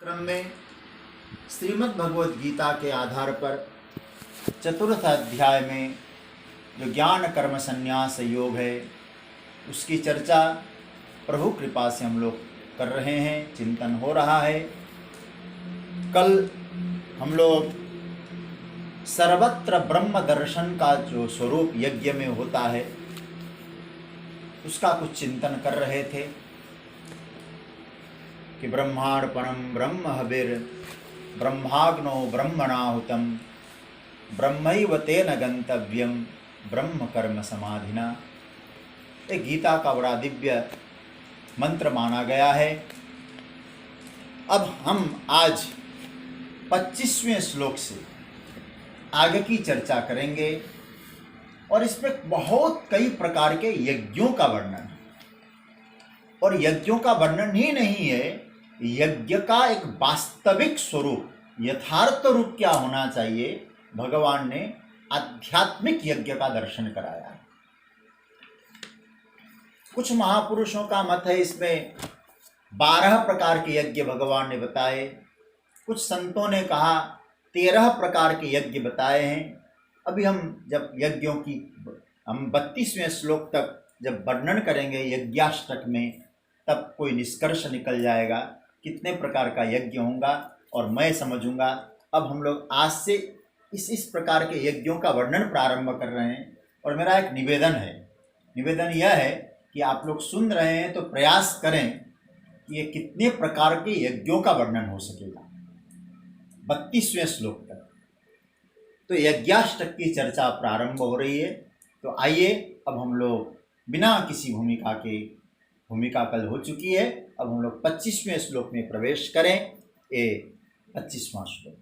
क्रम में श्रीमद् भगवद गीता के आधार पर चतुर्थ अध्याय में जो ज्ञान कर्म संन्यास योग है उसकी चर्चा प्रभु कृपा से हम लोग कर रहे हैं, चिंतन हो रहा है। कल हम लोग सर्वत्र ब्रह्म दर्शन का जो स्वरूप यज्ञ में होता है उसका कुछ चिंतन कर रहे थे कि ब्रह्मार्पणम ब्रह्म हविर ब्रह्माग्नो ब्रह्मणाहुतम ब्रह्मैव तेन गंतव्यम ब्रह्म कर्म समाधिना। एक गीता का बड़ा दिव्य मंत्र माना गया है। अब हम आज 25वें श्लोक से आगे की चर्चा करेंगे और इसमें बहुत कई प्रकार के यज्ञों का वर्णन है। और यज्ञों का वर्णन ही नहीं है, यज्ञ का एक वास्तविक स्वरूप, यथार्थ रूप क्या होना चाहिए, भगवान ने आध्यात्मिक यज्ञ का दर्शन कराया है। कुछ महापुरुषों का मत है इसमें 12 प्रकार के यज्ञ भगवान ने बताए, कुछ संतों ने कहा 13 प्रकार के यज्ञ बताए हैं। अभी हम जब यज्ञों की 32वें श्लोक तक जब वर्णन करेंगे यज्ञाष्टक में, तब कोई निष्कर्ष निकल जाएगा कितने प्रकार का यज्ञ होगा और मैं समझूंगा। अब हम लोग आज से इस प्रकार के यज्ञों का वर्णन प्रारंभ कर रहे हैं। और मेरा एक निवेदन यह है कि आप लोग सुन रहे हैं तो प्रयास करें कि ये कितने प्रकार के यज्ञों का वर्णन हो सकेगा 32वें श्लोक तक। तो यज्ञाष्टक की चर्चा प्रारंभ हो रही है। तो आइए अब हम लोग बिना किसी भूमिका कल हो चुकी है, अब हम लोग 25वें श्लोक में प्रवेश करें। ये 25वां श्लोक।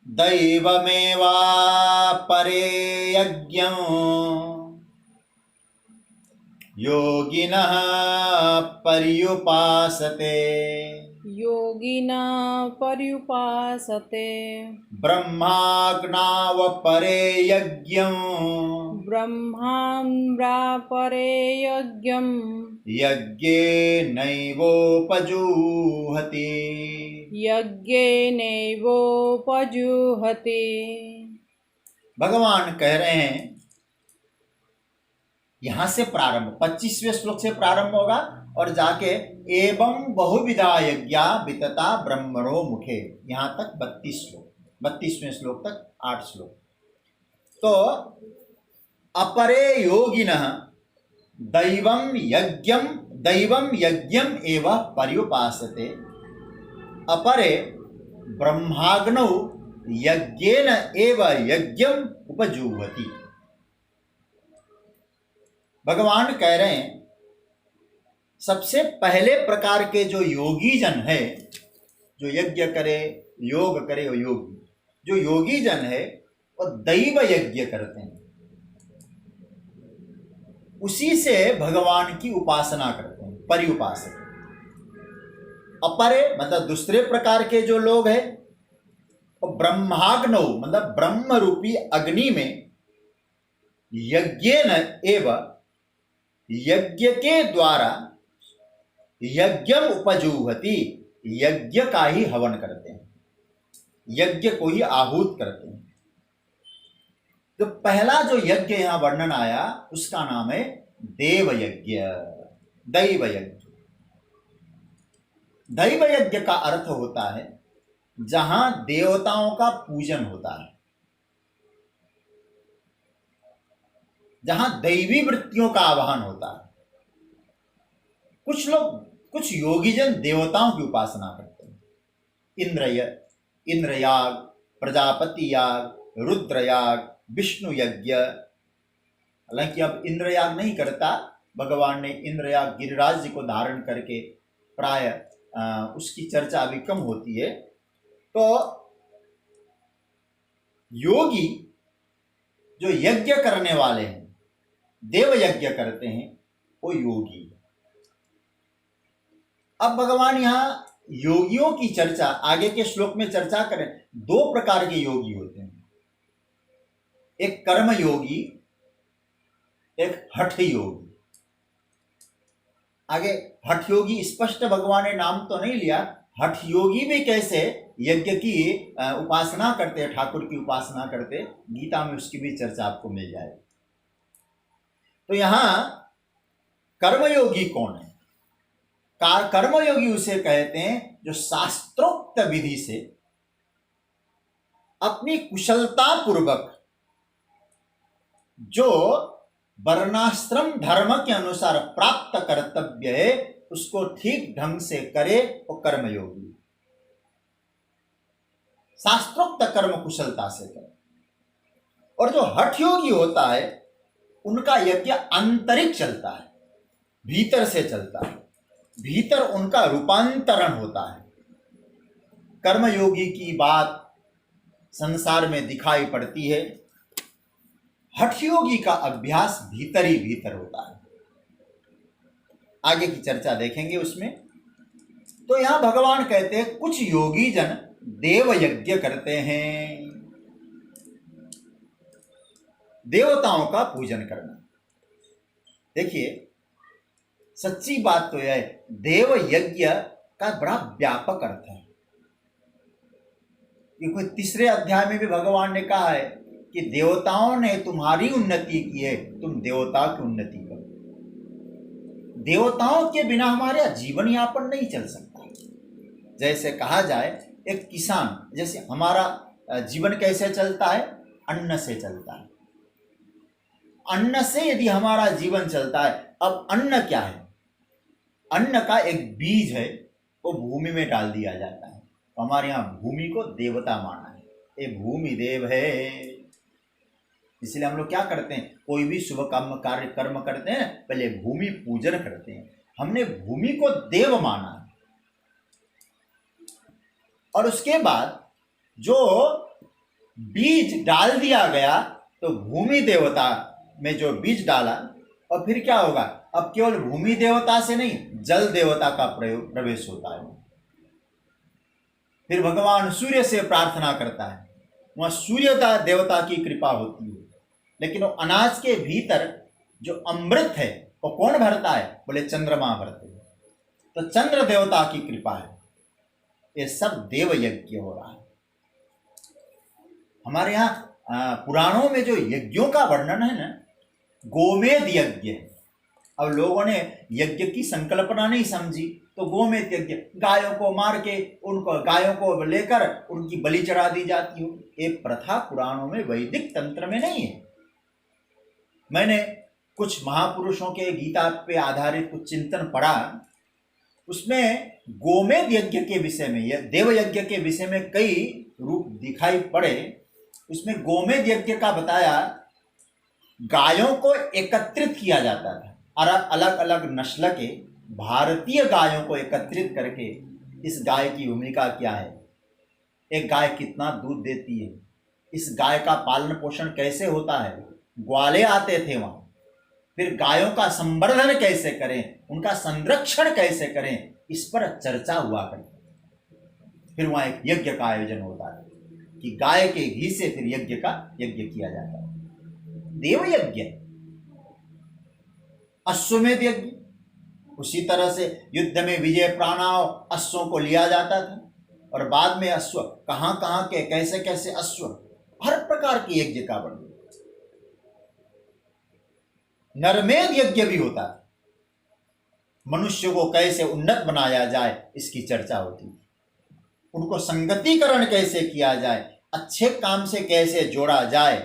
दैवमेवा परे यज्ञं योगिनः पर्युपासते ब्रह्माग्नाव परे यज्ञं यज्ञेनैवोपजुहति। भगवान कह रहे हैं, यहां से प्रारंभ 25वें श्लोक से प्रारंभ होगा और जाके एवं बहुविधा यज्ञा वितता ब्रह्मणो मुखे, यहां तक 32वें श्लोक तक 8 श्लोक। तो अपरे योगिनः दैवं यज्ञम एव पर्युपासते अपरे ब्रह्माग्नौ यज्ञेन एव यज्ञम उपजुह्वति। भगवान कह रहे हैं सबसे पहले प्रकार के जो योगी जन है, जो यज्ञ करे, योग करे, वो योगी, जो योगी जन है वो दैव यज्ञ करते हैं, उसी से भगवान की उपासना करते हैं, पर्युपासक। अपरे मतलब दूसरे प्रकार के जो लोग हैं, और ब्रह्माग्नौ मतलब ब्रह्म रूपी अग्नि में यज्ञेन एव यज्ञ के द्वारा यज्ञम उपजुह्वति, यज्ञ का ही हवन करते हैं, यज्ञ को ही आहूत करते हैं। तो पहला जो यज्ञ यहां वर्णन आया उसका नाम है देव यज्ञ, दैव यज्ञ। दैव यज्ञ का अर्थ होता है जहां देवताओं का पूजन होता है, जहां दैवी वृत्तियों का आवाहन होता है। कुछ योगीजन देवताओं की उपासना करते हैं, इंद्र याग, प्रजापति याग, रुद्र याग, विष्णु यज्ञ। हालांकि अब इंद्र याग नहीं करता भगवान ने, इंद्र याग गिरिराज जी को धारण करके प्राय उसकी चर्चा अभी कम होती है। तो योगी जो यज्ञ करने वाले हैं, देव यज्ञ करते हैं, वो योगी। अब भगवान यहां योगियों की चर्चा आगे के श्लोक में चर्चा करें। 2 प्रकार के योगी होते हैं, एक कर्म योगी, एक हठ योगी। आगे हठ योगी स्पष्ट भगवान ने नाम तो नहीं लिया, हठ योगी भी कैसे यज्ञ की उपासना करते, ठाकुर की उपासना करते, गीता में उसकी भी चर्चा आपको मिल जाए। तो यहाँ कर्मयोगी कौन है? कर्मयोगी उसे कहते हैं जो शास्त्रोक्त विधि से अपनी कुशलता पूर्वक जो वर्णाश्रम धर्म के अनुसार प्राप्त कर्तव्य है उसको ठीक ढंग से करे, वो कर्मयोगी। शास्त्रोक्त कर्म कुशलता से करे। और जो हठ योगी होता है उनका यज्ञ आंतरिक चलता है, भीतर से चलता है, भीतर उनका रूपांतरण होता है। कर्मयोगी की बात संसार में दिखाई पड़ती है, हठ योगी का अभ्यास भीतर ही भीतर होता है। आगे की चर्चा देखेंगे उसमें। तो यहां भगवान कहते हैं कुछ योगी जन देव यज्ञ करते हैं, देवताओं का पूजन करना। देखिए सच्ची बात तो यह है, देव यज्ञ का बड़ा व्यापक अर्थ है। क्योंकि तीसरे अध्याय में भी भगवान ने कहा है कि देवताओं ने तुम्हारी उन्नति की है, तुम देवता की उन्नति करो। देवताओं के बिना हमारा जीवन यापन नहीं चल सकता। जैसे कहा जाए एक किसान, जैसे हमारा जीवन कैसे चलता है, अन्न से चलता है। अन्न से यदि हमारा जीवन चलता है, अब अन्न क्या है? अन्न का एक बीज है, वो भूमि में डाल दिया जाता है। तो हमारे यहाँ भूमि को देवता माना है, ये भूमि देव है। इसलिए हम लोग क्या करते हैं, कोई भी शुभ कर्म करते हैं, पहले भूमि पूजन करते हैं। हमने भूमि को देव माना है। और उसके बाद जो बीज डाल दिया गया, तो भूमि देवता में जो बीज डाला, और फिर क्या होगा, अब केवल भूमि देवता से नहीं, जल देवता का प्रवेश होता है। फिर भगवान सूर्य से प्रार्थना करता है, वहां सूर्य देवता की कृपा होती है। लेकिन वो अनाज के भीतर जो अमृत है वो कौन भरता है? बोले चंद्रमा भरते हैं। तो चंद्र देवता की कृपा है। ये सब देव यज्ञ हो रहा है। हमारे यहाँ पुराणों में जो यज्ञों का वर्णन है ना, गोमेध यज्ञ है। अब लोगों ने यज्ञ की संकल्पना नहीं समझी, तो गोमेध यज्ञ, गायों को मार के उनको, गायों को लेकर उनकी बलि चढ़ा दी जाती हो। ये प्रथा पुराणों में, वैदिक तंत्र में नहीं है। मैंने कुछ महापुरुषों के गीता पे आधारित कुछ चिंतन पढ़ा, उसमें गोमेध यज्ञ के विषय में, देव यज्ञ के विषय में कई रूप दिखाई पड़े। उसमें गोमेध यज्ञ का बताया, गायों को एकत्रित किया जाता था, अलग अलग नस्ल के भारतीय गायों को एकत्रित करके, इस गाय की भूमिका क्या है, एक गाय कितना दूध देती है, इस गाय का पालन पोषण कैसे होता है, ग्वाले आते थे वहाँ, फिर गायों का संवर्धन कैसे करें, उनका संरक्षण कैसे करें, इस पर चर्चा हुआ करती। फिर वहाँ एक यज्ञ का आयोजन होता है कि गाय के घी से फिर यज्ञ किया जाता है, देव यज्ञ। अश्वमेध यज्ञ, उसी तरह से युद्ध में विजय प्राणाव अश्वों को लिया जाता था, और बाद में अश्व कहाँ कहाँ के कैसे कैसे अश्व, हर प्रकार के यज्ञ का वर्णन। नरमेध यज्ञ भी होता है, मनुष्य को कैसे उन्नत बनाया जाए इसकी चर्चा होती है, उनको संगतिकरण कैसे किया जाए, अच्छे काम से कैसे जोड़ा जाए।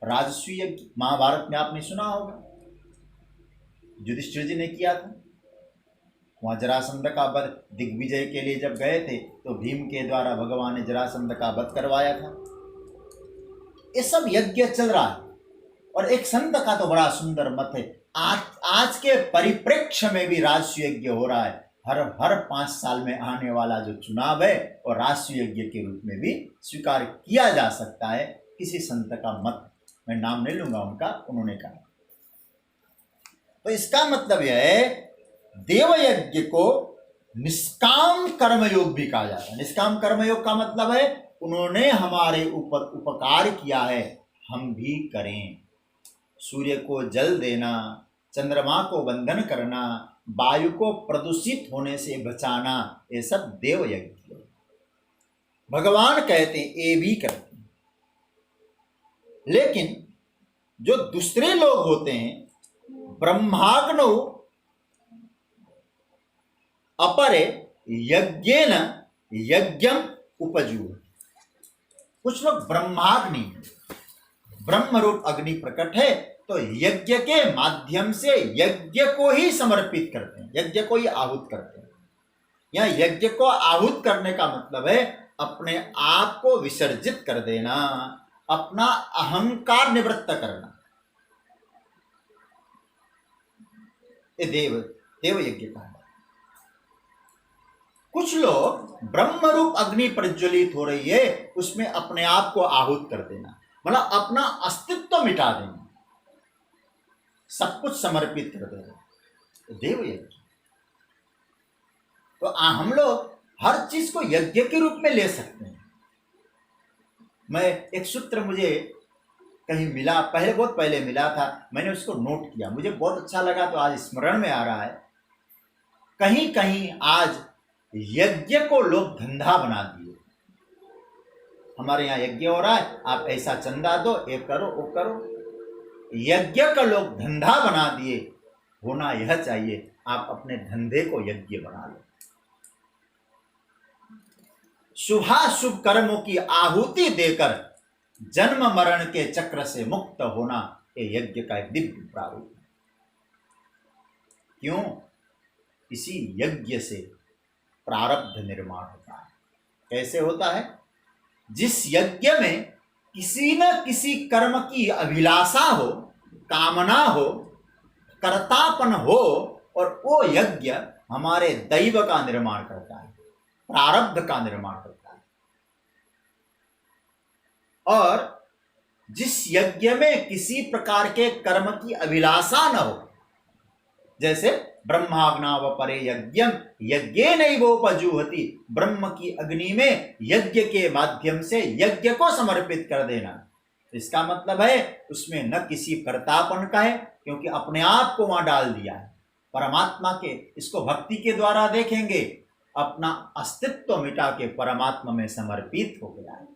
राजस्व यज्ञ महाभारत में आपने सुना होगा, युधिष्ठिर जी ने किया था। वहां जरासंध का वध दिग्विजय के लिए जब गए थे, तो भीम के द्वारा भगवान ने जरासंध का वध करवाया था। ये सब यज्ञ चल रहा है। और एक संत का तो बड़ा सुंदर मत है, आज के परिप्रेक्ष्य में भी राजस्व यज्ञ हो रहा है। हर 5 साल में आने वाला जो चुनाव है, और राजस्व यज्ञ के रूप में भी स्वीकार किया जा सकता है। किसी संत का मत, मैं नाम नहीं लूंगा उनका, उन्होंने कहा। तो इसका मतलब यह है, देव यज्ञ को निष्काम कर्मयोग भी कहा जाता है। निष्काम कर्मयोग का मतलब है उन्होंने हमारे ऊपर उपकार किया है, हम भी करें। सूर्य को जल देना, चंद्रमा को वंदन करना, वायु को प्रदूषित होने से बचाना, ये सब देव यज्ञ है। भगवान कहते हैं ये भी करते हैं। लेकिन जो दूसरे लोग होते हैं, ब्रह्माग्नौ अपरे यज्ञेन यज्ञम उपजू। कुछ लोग ब्रह्माग्नि, ब्रह्म रूप अग्नि प्रकट है तो यज्ञ के माध्यम से यज्ञ को ही समर्पित करते हैं, यज्ञ को ही आहूत करते हैं। यह यज्ञ को आहूत करने का मतलब है अपने आप को विसर्जित कर देना, अपना अहंकार निवृत्त करना। ये देव यज्ञ का है। कुछ लोग ब्रह्म रूप अग्नि प्रज्वलित हो रही है, उसमें अपने आप को आहूत कर देना, मतलब अपना अस्तित्व मिटा देना, सब कुछ समर्पित कर देना, देव यज्ञ। तो हम लोग हर चीज को यज्ञ के रूप में ले सकते हैं। मैं एक सूत्र मुझे कहीं मिला, बहुत पहले मिला था, मैंने उसको नोट किया, मुझे बहुत अच्छा लगा तो आज स्मरण में आ रहा है। कहीं कहीं आज यज्ञ को लोग धंधा बना दिए। हमारे यहाँ यज्ञ हो रहा है, आप ऐसा चंदा दो, ये करो वो करो। यज्ञ का लोग धंधा बना दिए। होना यह चाहिए आप अपने धंधे को यज्ञ बना लो। शुभाशुभ कर्मों की आहुति देकर जन्म मरण के चक्र से मुक्त होना, ये यज्ञ का एक दिव्य प्रारूप है। क्यों? इसी यज्ञ से प्रारब्ध निर्माण होता है। कैसे होता है? जिस यज्ञ में किसी न किसी कर्म की अभिलाषा हो, कामना हो, कर्तापन हो, और वो यज्ञ हमारे दैव का निर्माण करता है, प्रारब्ध का निर्माण करता है। और जिस यज्ञ में किसी प्रकार के कर्म की अभिलाषा न हो, जैसे ब्रह्माग्नाव परे यज्ञम यज्ञेनैवोपजुह्वति, ब्रह्म की अग्नि में यज्ञ के माध्यम से यज्ञ को समर्पित कर देना। इसका मतलब है उसमें न किसी कर्तापन का है, क्योंकि अपने आप को वहां डाल दिया है परमात्मा के। इसको भक्ति के द्वारा देखेंगे, अपना अस्तित्व मिटा के परमात्मा में समर्पित हो गया है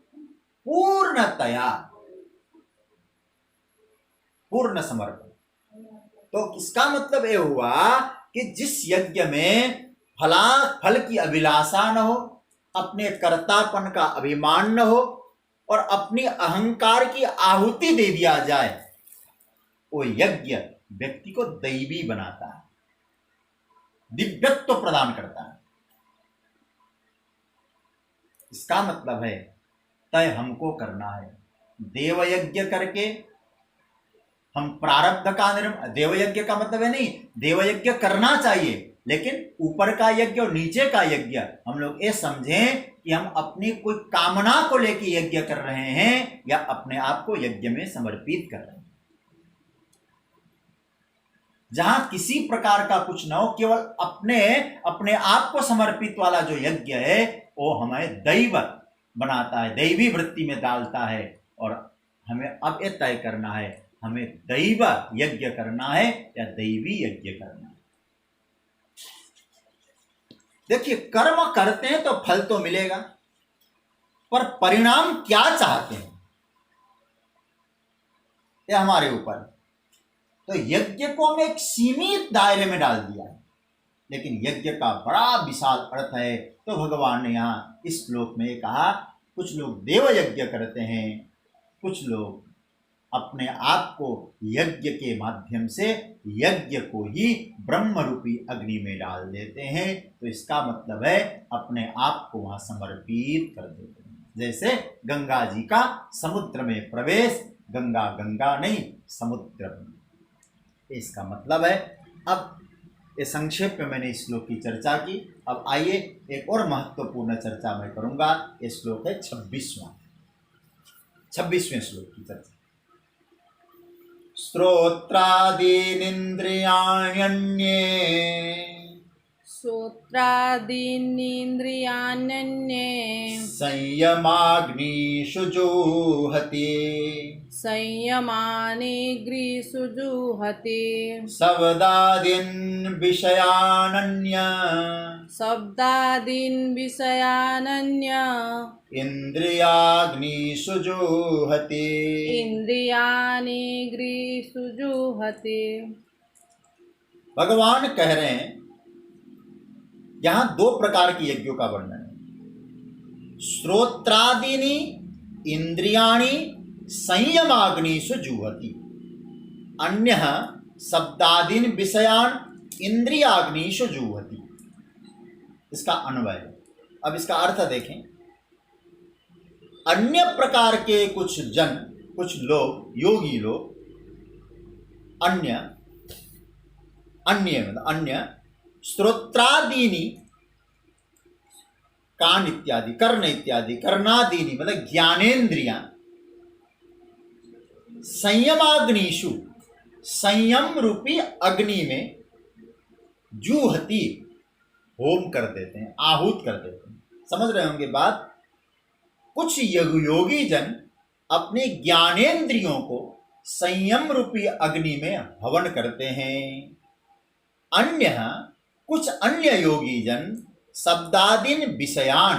पूर्णतया, पूर्ण समर्पण। तो इसका मतलब यह हुआ कि जिस यज्ञ में फल की अभिलाषा न हो, अपने कर्तापन का अभिमान न हो, और अपनी अहंकार की आहुति दे दिया जाए, वो यज्ञ व्यक्ति को दैवी बनाता है, दिव्यत्व प्रदान करता है। इसका मतलब है तय हमको करना है। देव यज्ञ करके हम प्रारब्ध का देव यज्ञ का मतलब है नहीं, देव यज्ञ करना चाहिए, लेकिन ऊपर का यज्ञ और नीचे का यज्ञ हम लोग ये समझें कि हम अपनी कोई कामना को लेकर यज्ञ कर रहे हैं या अपने आप को यज्ञ में समर्पित कर रहे हैं। जहां किसी प्रकार का कुछ न हो, केवल अपने आप को समर्पित वाला जो यज्ञ है वो हमें दैव बनाता है, दैवी वृत्ति में डालता है। और हमें अब यह तय करना है हमें दैव यज्ञ करना है या दैवी यज्ञ करना है। देखिए, कर्म करते हैं तो फल तो मिलेगा, पर परिणाम क्या चाहते हैं ये हमारे ऊपर। तो यज्ञ को हमें एक सीमित दायरे में डाल दिया है, लेकिन यज्ञ का बड़ा विशाल अर्थ है। तो भगवान ने यहाँ इस श्लोक में कहा, कुछ लोग देव यज्ञ करते हैं, कुछ लोग अपने आप को यज्ञ के माध्यम से यज्ञ को ही ब्रह्म रूपी अग्नि में डाल देते हैं। तो इसका मतलब है अपने आप को वहां समर्पित कर देते हैं। जैसे गंगा जी का समुद्र में प्रवेश, गंगा गंगा नहीं समुद्र, इसका मतलब है। अब ये संक्षेप में मैंने इस श्लोक की चर्चा की। अब आइए एक और महत्वपूर्ण चर्चा मैं करूंगा। ये श्लोक है 26वें श्लोक की चर्चा। श्रोत्रादीनिन्द्रियाण्यन्ये संयमाग्निषु जुह्वति संयमानेऽग्निषु जुहते शब्दादीन् विषयानन्य शब्दादीन् विषयानन्य इन्द्रियाग्निषु जुहति। इन्द्रियाणीग्निषु जुहते। भगवान कह रहे हैं यहां दो प्रकार के यज्ञों का वर्णन है। श्रोत्रादीनि इंद्रियाणि संयमाग्निषु जुहति, अन्य शब्दादीन विषयान इंद्रियाग्निषु जुहति। इसका अन्वय, अब इसका अर्थ देखें। अन्य प्रकार के कुछ जन, कुछ लोग, योगी लोग, अन्य मतलब अन्य श्रोत्रादीनि, कान इत्यादि, कर्ण इत्यादि, कर्णादीनि मतलब ज्ञानेन्द्रियां, संयमाग्निषु संयम रूपी अग्नि में जूहती होम कर देते हैं, आहूत कर देते हैं। समझ रहे होंगे बात। कुछ योगी जन अपने ज्ञानेन्द्रियों को संयम रूपी अग्नि में हवन करते हैं। कुछ अन्य योगी जन शब्दादीन विषयान,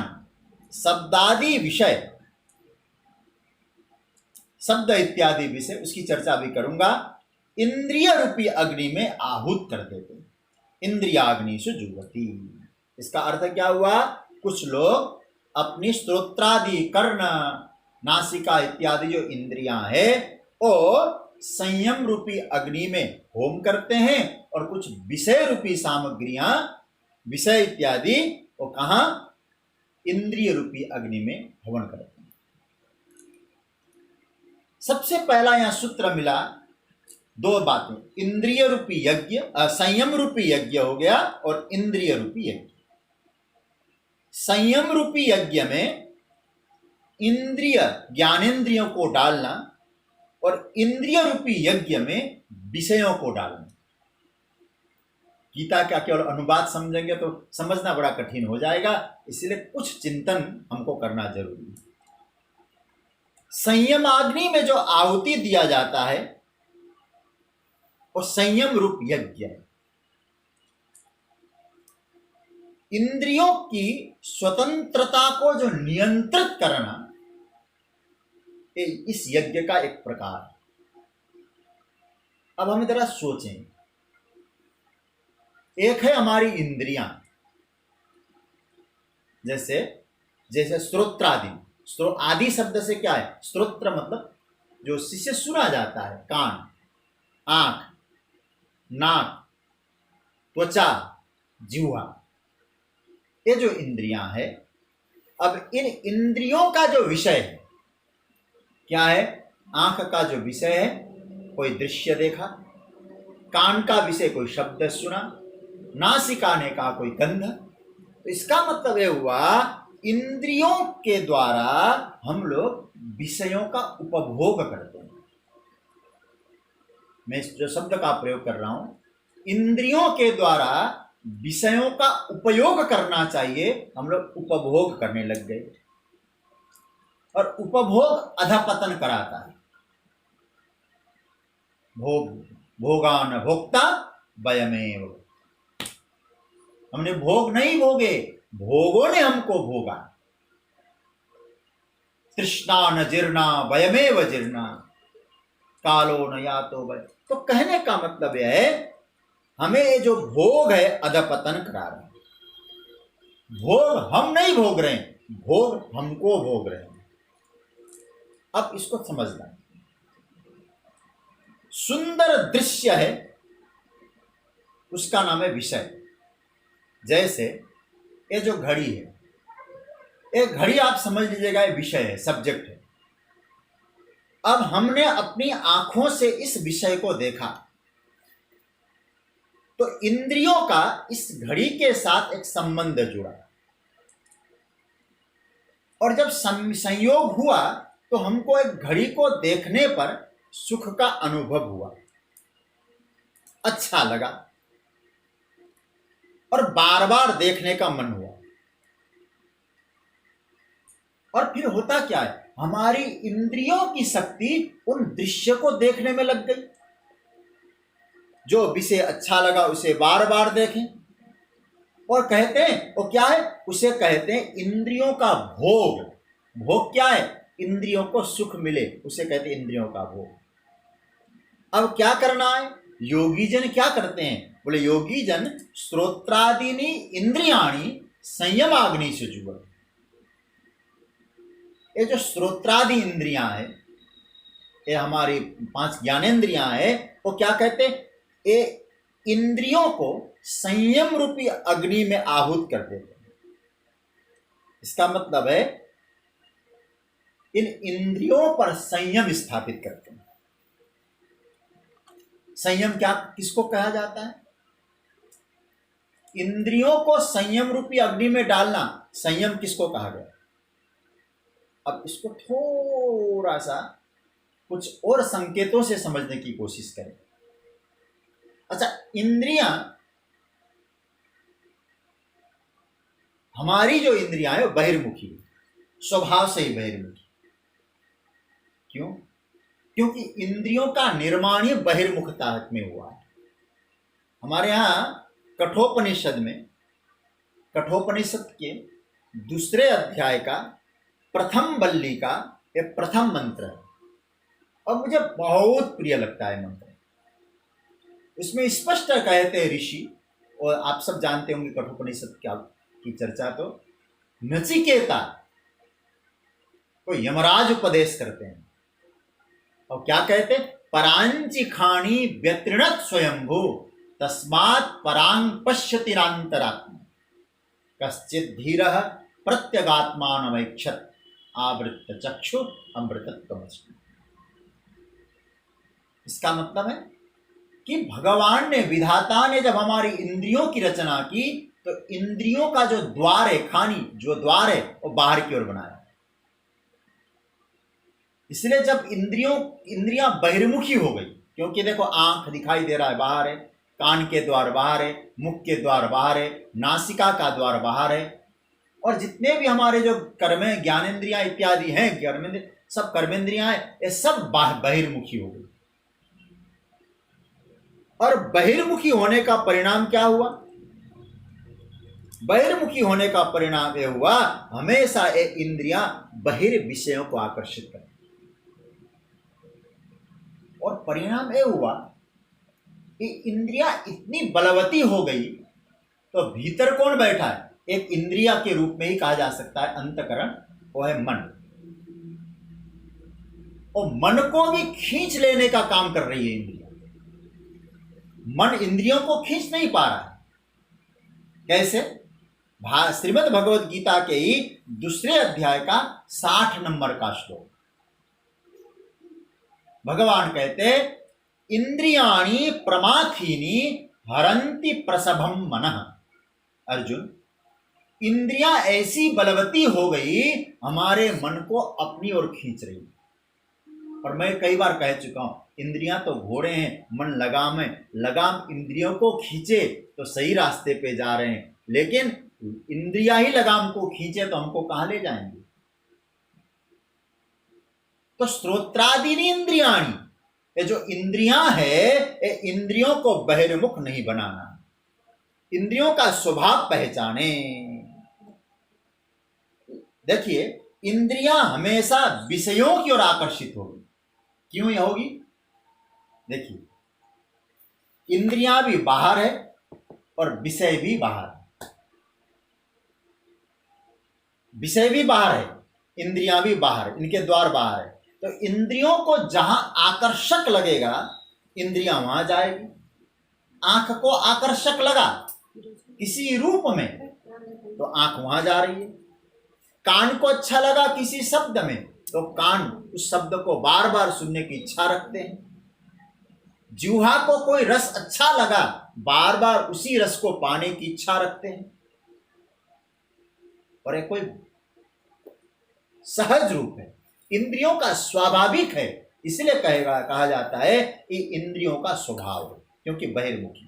शब्दादि विषय, शब्द इत्यादि विषय, उसकी चर्चा भी करूंगा, इंद्रिय रूपी अग्नि में आहूत कर देते हैं। इंद्रियाग्निषु जुहति। इसका अर्थ क्या हुआ? कुछ लोग अपनी स्तोत्रादि, कर्ण, नासिका इत्यादि जो इंद्रियां है और संयम रूपी अग्नि में होम करते हैं, और कुछ विषय रूपी सामग्रियां, विषय इत्यादि, वो कहां? इंद्रिय रूपी अग्नि में हवन करते हैं। सबसे पहला यहां सूत्र मिला, दो बातें, इंद्रिय रूपी यज्ञ, संयम रूपी यज्ञ हो गया, और इंद्रिय रूपी यज्ञ। संयम रूपी यज्ञ में इंद्रिय, ज्ञानेन्द्रियों को डालना, और इंद्रिय रूपी यज्ञ में विषयों को डालना। गीता का केवल अनुवाद समझेंगे तो समझना बड़ा कठिन हो जाएगा, इसलिए कुछ चिंतन हमको करना जरूरी है। संयमाग्नि में जो आहुति दिया जाता है वो संयम रूप यज्ञ है। इंद्रियों की स्वतंत्रता को जो नियंत्रित करना, इस यज्ञ का एक प्रकार है। अब हम जरा सोचें, एक है हमारी इंद्रियां, जैसे श्रोत्रादि। आदि शब्द से क्या है? श्रोत्र मतलब जो जिससे सुना जाता है, कान, आंख, नाक, त्वचा, जिह्वा, ये जो इंद्रियां है। अब इन इंद्रियों का जो विषय है क्या है? आंख का जो विषय है कोई दृश्य देखा, कान का विषय कोई शब्द सुना, नासिका ने कहा कोई गंध। तो इसका मतलब यह हुआ, इंद्रियों के द्वारा हम लोग विषयों का उपभोग करते हैं। मैं जो शब्द का प्रयोग कर रहा हूं, इंद्रियों के द्वारा विषयों का उपयोग करना चाहिए, हम लोग उपभोग करने लग गए, और उपभोग अधपतन कराता है। भोगान भोक्ता वयमेव। हमने भोग नहीं भोगे, भोगों ने हमको भोगा। तृष्णा न जीर्णा वयमेव जीर्णा, कालो न यातो वय। तो कहने का मतलब यह है, हमें ये जो भोग है अधपतन करा रहा है। भोग हम नहीं भोग रहे हैं, भोग हमको भोग रहे हैं। अब इसको समझना, सुंदर दृश्य है, उसका नाम है विषय। जैसे ये जो घड़ी है, ये घड़ी आप समझ लीजिएगा, ये विषय है, सब्जेक्ट है। अब हमने अपनी आंखों से इस विषय को देखा, तो इंद्रियों का इस घड़ी के साथ एक संबंध जुड़ा, और जब संयोग हुआ तो हमको एक घड़ी को देखने पर सुख का अनुभव हुआ, अच्छा लगा, और बार बार देखने का मन हुआ। और फिर होता क्या है, हमारी इंद्रियों की शक्ति उन दृश्य को देखने में लग गई। जो विषय अच्छा लगा उसे बार बार देखें, और कहते हैं वो क्या है, उसे कहते हैं इंद्रियों का भोग। भोग क्या है? इंद्रियों को सुख मिले, उसे कहते हैं इंद्रियों का भोग। अब क्या करना है? योगी जन क्या करते हैं? बोले योगी जन श्रोत्रादीनि इंद्रियाणि संयमाग्नि से जुड़। ये जो श्रोत्रादि इंद्रियां है, ये हमारी 5 ज्ञानेंद्रियां है, वो क्या कहते हैं? ये इंद्रियों को संयम रूपी अग्नि में आहूत कर देते हैं। इसका मतलब है इन इंद्रियों पर संयम स्थापित करते हैं। संयम क्या किसको कहा जाता है? इंद्रियों को संयम रूपी अग्नि में डालना, संयम किसको कहा गया? अब इसको थोड़ा सा कुछ और संकेतों से समझने की कोशिश करें। अच्छा, इंद्रियां, हमारी जो इंद्रियां है वो बहिर्मुखी है, स्वभाव से ही बहिर्मुखी। क्यों? क्योंकि इंद्रियों का निर्माण ही बहिर्मुखता में हुआ है। हमारे यहाँ कठोपनिषद में, कठोपनिषद के 2 अध्याय का प्रथम बल्ली का ये प्रथम मंत्र है, और मुझे बहुत प्रिय लगता है मंत्र। इसमें स्पष्ट कहते हैं ऋषि, और आप सब जानते होंगे कठोपनिषद क्या की चर्चा, तो नचिकेता को यमराज उपदेश करते हैं, और क्या कहते हैं? परांचि खाणी व्यतृणत स्वयंभू तस्मात् परांग पश्यतिरांतरात्मा कश्चित् धीरः प्रत्यगात्मानमैक्षत आवृत्त चक्षु अमृतत्वमस्ति। इसका मतलब है कि भगवान ने, विधाता ने जब हमारी इंद्रियों की रचना की, तो इंद्रियों का जो द्वार है, खानी जो द्वार है, वो बाहर की ओर बनाया। इसलिए जब इंद्रियां बहिर्मुखी हो गई, क्योंकि देखो आंख दिखाई दे रहा है बाहर है, कान के द्वार बाहर है, मुख के द्वार बाहर है, नासिका का द्वार बाहर है, और जितने भी हमारे जो कर्म ज्ञानेंद्रियां इत्यादि हैं, कर्मेंद्रिय, सब कर्मेंद्रियां हैं, ये सब बहिर्मुखी हो गई। और बहिर्मुखी होने का परिणाम क्या हुआ? बहिर्मुखी होने का परिणाम यह हुआ, हमेशा ये इंद्रियां बहिर्विषयों को आकर्षित करती, और परिणाम यह हुआ कि इंद्रियां इतनी बलवती हो गई, तो भीतर कौन बैठा है? एक इंद्रिया के रूप में ही कहा जा सकता है अंतःकरण, वो है मन। और मन को भी खींच लेने का काम कर रही है इंद्रिया। मन इंद्रियों को खींच नहीं पा रहा है। कैसे? श्रीमद् भगवद गीता के ही 2 अध्याय का 60 नंबर का श्लोक, भगवान कहते, इंद्रियाणि प्रमाथीनि हरन्ति प्रसभम मनः। अर्जुन, इंद्रियां ऐसी बलवती हो गई, हमारे मन को अपनी ओर खींच रही। और मैं कई बार कह चुका हूं, इंद्रियां तो घोड़े हैं, मन लगाम है। लगाम इंद्रियों को खींचे तो सही रास्ते पे जा रहे हैं, लेकिन इंद्रियां ही लगाम को खींचे तो हमको कहां ले जाएंगे? तो श्रोत्रादीनि इंद्रियाणि, ये जो इंद्रियां है, ये इंद्रियों को बहिर्मुख नहीं बनाना, इंद्रियों का स्वभाव पहचाने। देखिए, इंद्रियां हमेशा विषयों की ओर आकर्षित होगी। क्यों यह होगी? देखिए, इंद्रियां भी बाहर है और विषय भी बाहर है। विषय भी बाहर है, इंद्रियां भी बाहर है, इनके द्वार बाहर है। तो इंद्रियों को जहां आकर्षक लगेगा, इंद्रियां वहां जाएगी। आंख को आकर्षक लगा किसी रूप में, तो आंख वहां जा रही है। कान को अच्छा लगा किसी शब्द में, तो कान उस शब्द को बार बार सुनने की इच्छा रखते हैं। जिह्वा को कोई रस अच्छा लगा, बार बार उसी रस को पाने की इच्छा रखते हैं। और एक कोई सहज रूप है, इंद्रियों का स्वाभाविक है, इसलिए कहा जाता है कि इंद्रियों का स्वभाव है, क्योंकि बहिर्मुखी।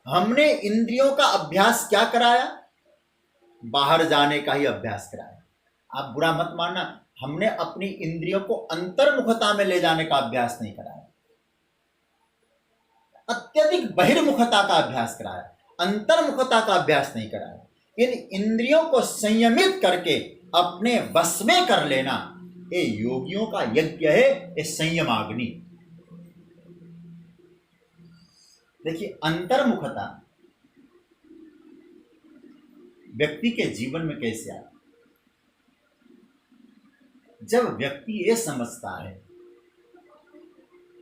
हमने इंद्रियों का अभ्यास क्या कराया? बाहर जाने का ही अभ्यास कराया। आप बुरा मत मानना, हमने अपनी इंद्रियों को अंतर्मुखता में ले जाने का अभ्यास नहीं कराया, अत्यधिक बहिर्मुखता का अभ्यास कराया, अंतर्मुखता का अभ्यास नहीं कराया। इन इंद्रियों को संयमित करके अपने वश में कर लेना, ये योगियों का यज्ञ है, ये संयमाग्नि। देखिए, अंतर्मुखता व्यक्ति के जीवन में कैसे आती? जब व्यक्ति ये समझता है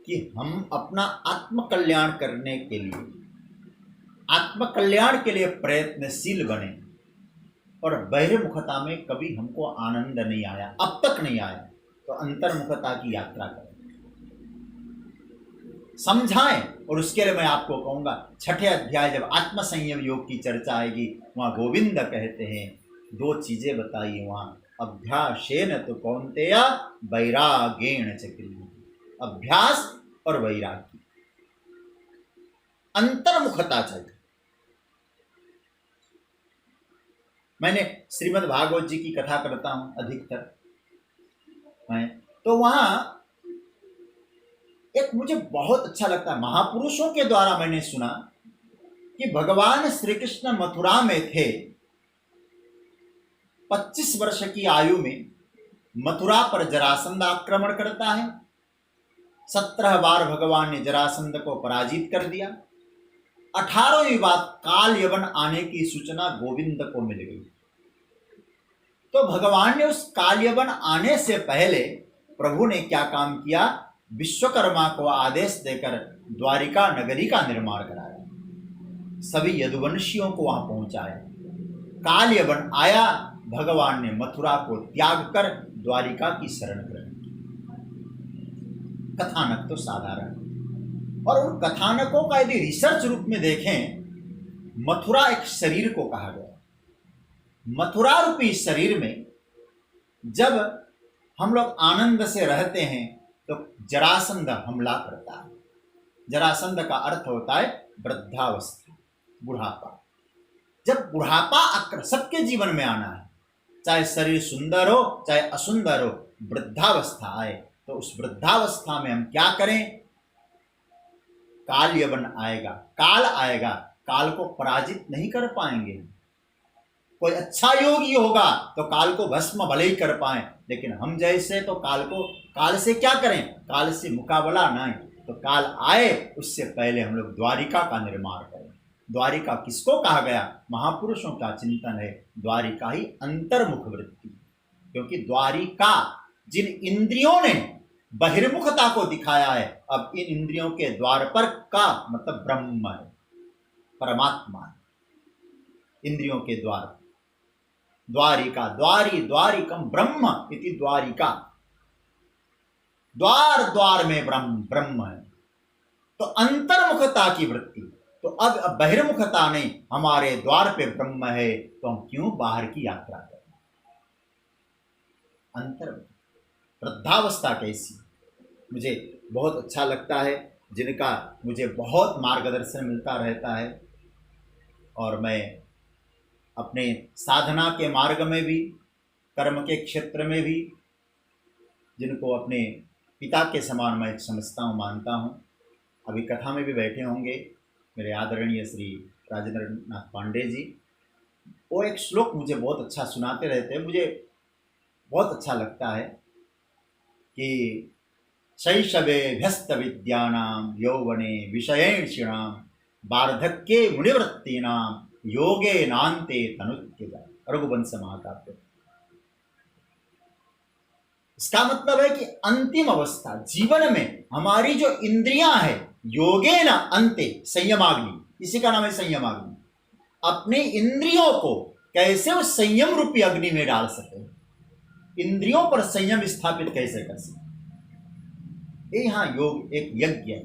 कि हम अपना आत्मकल्याण करने के लिए, आत्मकल्याण के लिए प्रयत्नशील बने, और बहिर्मुखता में कभी हमको आनंद नहीं आया, अब तक नहीं आया, तो अंतर्मुखता की यात्रा करें, समझाएं। और उसके लिए मैं आपको कहूंगा, 6ठे अध्याय जब आत्म संयम योग की चर्चा आएगी, वहां गोविंद कहते हैं 2 चीजें बताइए वहां, अभ्यासेन तो कौन्तेय वैरागेण च क्रियते, अभ्यास और वैराग्य, अंतर्मुखता चाहिए। मैंने श्रीमद् भागवत जी की कथा करता हूं अधिकतर मैं, तो वहां एक मुझे बहुत अच्छा लगता है, महापुरुषों के द्वारा मैंने सुना कि भगवान श्री कृष्ण मथुरा में थे, 25 वर्ष की आयु में मथुरा पर जरासंध आक्रमण करता है, 17 बार भगवान ने जरासंध को पराजित कर दिया। 18वीं बार काल यवन आने की सूचना गोविंद को मिल गई, तो भगवान ने उस काल यवन आने से पहले प्रभु ने क्या काम किया, विश्वकर्मा को आदेश देकर द्वारिका नगरी का निर्माण कराया, सभी यदुवंशियों को वहां पहुंचाया। काल यवन आया, भगवान ने मथुरा को त्याग कर द्वारिका की शरण ग्रहण की। कथानक तो साधारण, और उन कथानकों का यदि रिसर्च रूप में देखें, मथुरा एक शरीर को कहा गया। मथुरा रूपी शरीर में जब हम लोग आनंद से रहते हैं तो जरासंध हमला करता है। जरासंध का अर्थ होता है वृद्धावस्था, बुढ़ापा। जब बुढ़ापा आकर सबके जीवन में आना है, चाहे शरीर सुंदर हो चाहे असुंदर हो, वृद्धावस्था आए, तो उस वृद्धावस्था में हम क्या करें? काल यवन आएगा, काल आएगा, काल को पराजित नहीं कर पाएंगे। कोई अच्छा योगी होगा तो काल को भस्म भले ही कर पाए, लेकिन हम जैसे तो काल से क्या करें? काल से मुकाबला नहीं, तो काल आए उससे पहले हम लोग द्वारिका का निर्माण करें। द्वारिका किसको कहा गया? महापुरुषों का चिंतन है, द्वारिका ही अंतर्मुख वृत्ति, क्योंकि द्वारिका जिन इंद्रियों ने बहिर्मुखता को दिखाया है, अब इन इंद्रियों के द्वार पर का मतलब ब्रह्म है, परमात्मा है। इंद्रियों के द्वार, द्वारिका, द्वारी द्वारिकम ब्रह्म इति द्वारिका, द्वार द्वार में ब्रह्म है। तो अंतर्मुखता की वृत्ति, तो अब बहिर्मुखता नहीं, हमारे द्वार पे ब्रह्म है, तो हम क्यों बाहर की यात्रा करें? अंतर्मुख वृद्धावस्था कैसी, मुझे बहुत अच्छा लगता है, जिनका मुझे बहुत मार्गदर्शन मिलता रहता है। और मैं अपने साधना के मार्ग में भी, कर्म के क्षेत्र में भी, जिनको अपने पिता के समान मैं समझता हूँ, मानता हूँ। अभी कथा में भी बैठे होंगे मेरे आदरणीय श्री राजेंद्र नाथ पांडे जी, वो एक श्लोक मुझे बहुत अच्छा सुनाते रहते हैं, मुझे बहुत अच्छा लगता है कि शैशवे व्यस्त विद्यानां यौवने विषयेषिणां वार्धक्ये मुनिवृत्तीनां योगे नान्ते तनुत्यजा, रघुवंश महाकाव्य। इसका मतलब है कि अंतिम अवस्था जीवन में हमारी जो इंद्रियां हैं, योगे न अंते संयमाग्नि, इसी का नाम है संयमाग्नि। अपने इंद्रियों को कैसे उस संयम रूपी अग्नि में डाल सके, इंद्रियों पर संयम स्थापित कैसे कर सके, यहाँ योग एक यज्ञ है।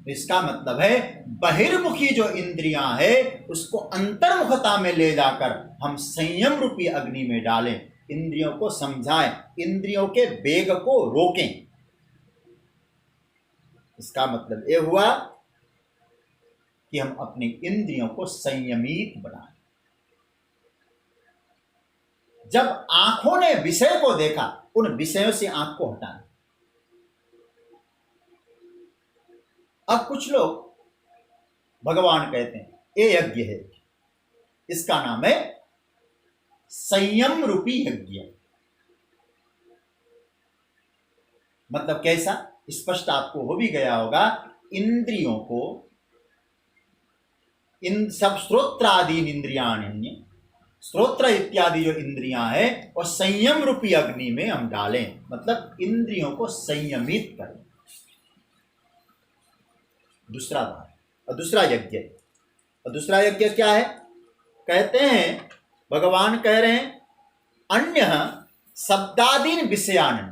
इसका मतलब है बहिर्मुखी जो इंद्रियां है उसको अंतर्मुखता में ले जाकर हम संयम रूपी अग्नि में डालें, इंद्रियों को समझाएं, इंद्रियों के वेग को रोकें। इसका मतलब यह हुआ कि हम अपनी इंद्रियों को संयमित बनाएं। जब आंखों ने विषय को देखा, उन विषयों से आंख को हटाना। अब कुछ लोग, भगवान कहते हैं ये यज्ञ है, इसका नाम है संयम रूपी यज्ञ। मतलब कैसा, स्पष्ट आपको हो भी गया होगा। इंद्रियों को, इन सब श्रोत्रादीन इंद्रियाण्य, श्रोत्र इत्यादि जो इंद्रियां हैं, और संयम रूपी अग्नि में हम डालें, मतलब इंद्रियों को संयमित करें। दूसरा बात, और दूसरा यज्ञ, और दूसरा यज्ञ क्या है? कहते हैं, भगवान कह रहे हैं, अन्य शब्दादीन विषयान्य,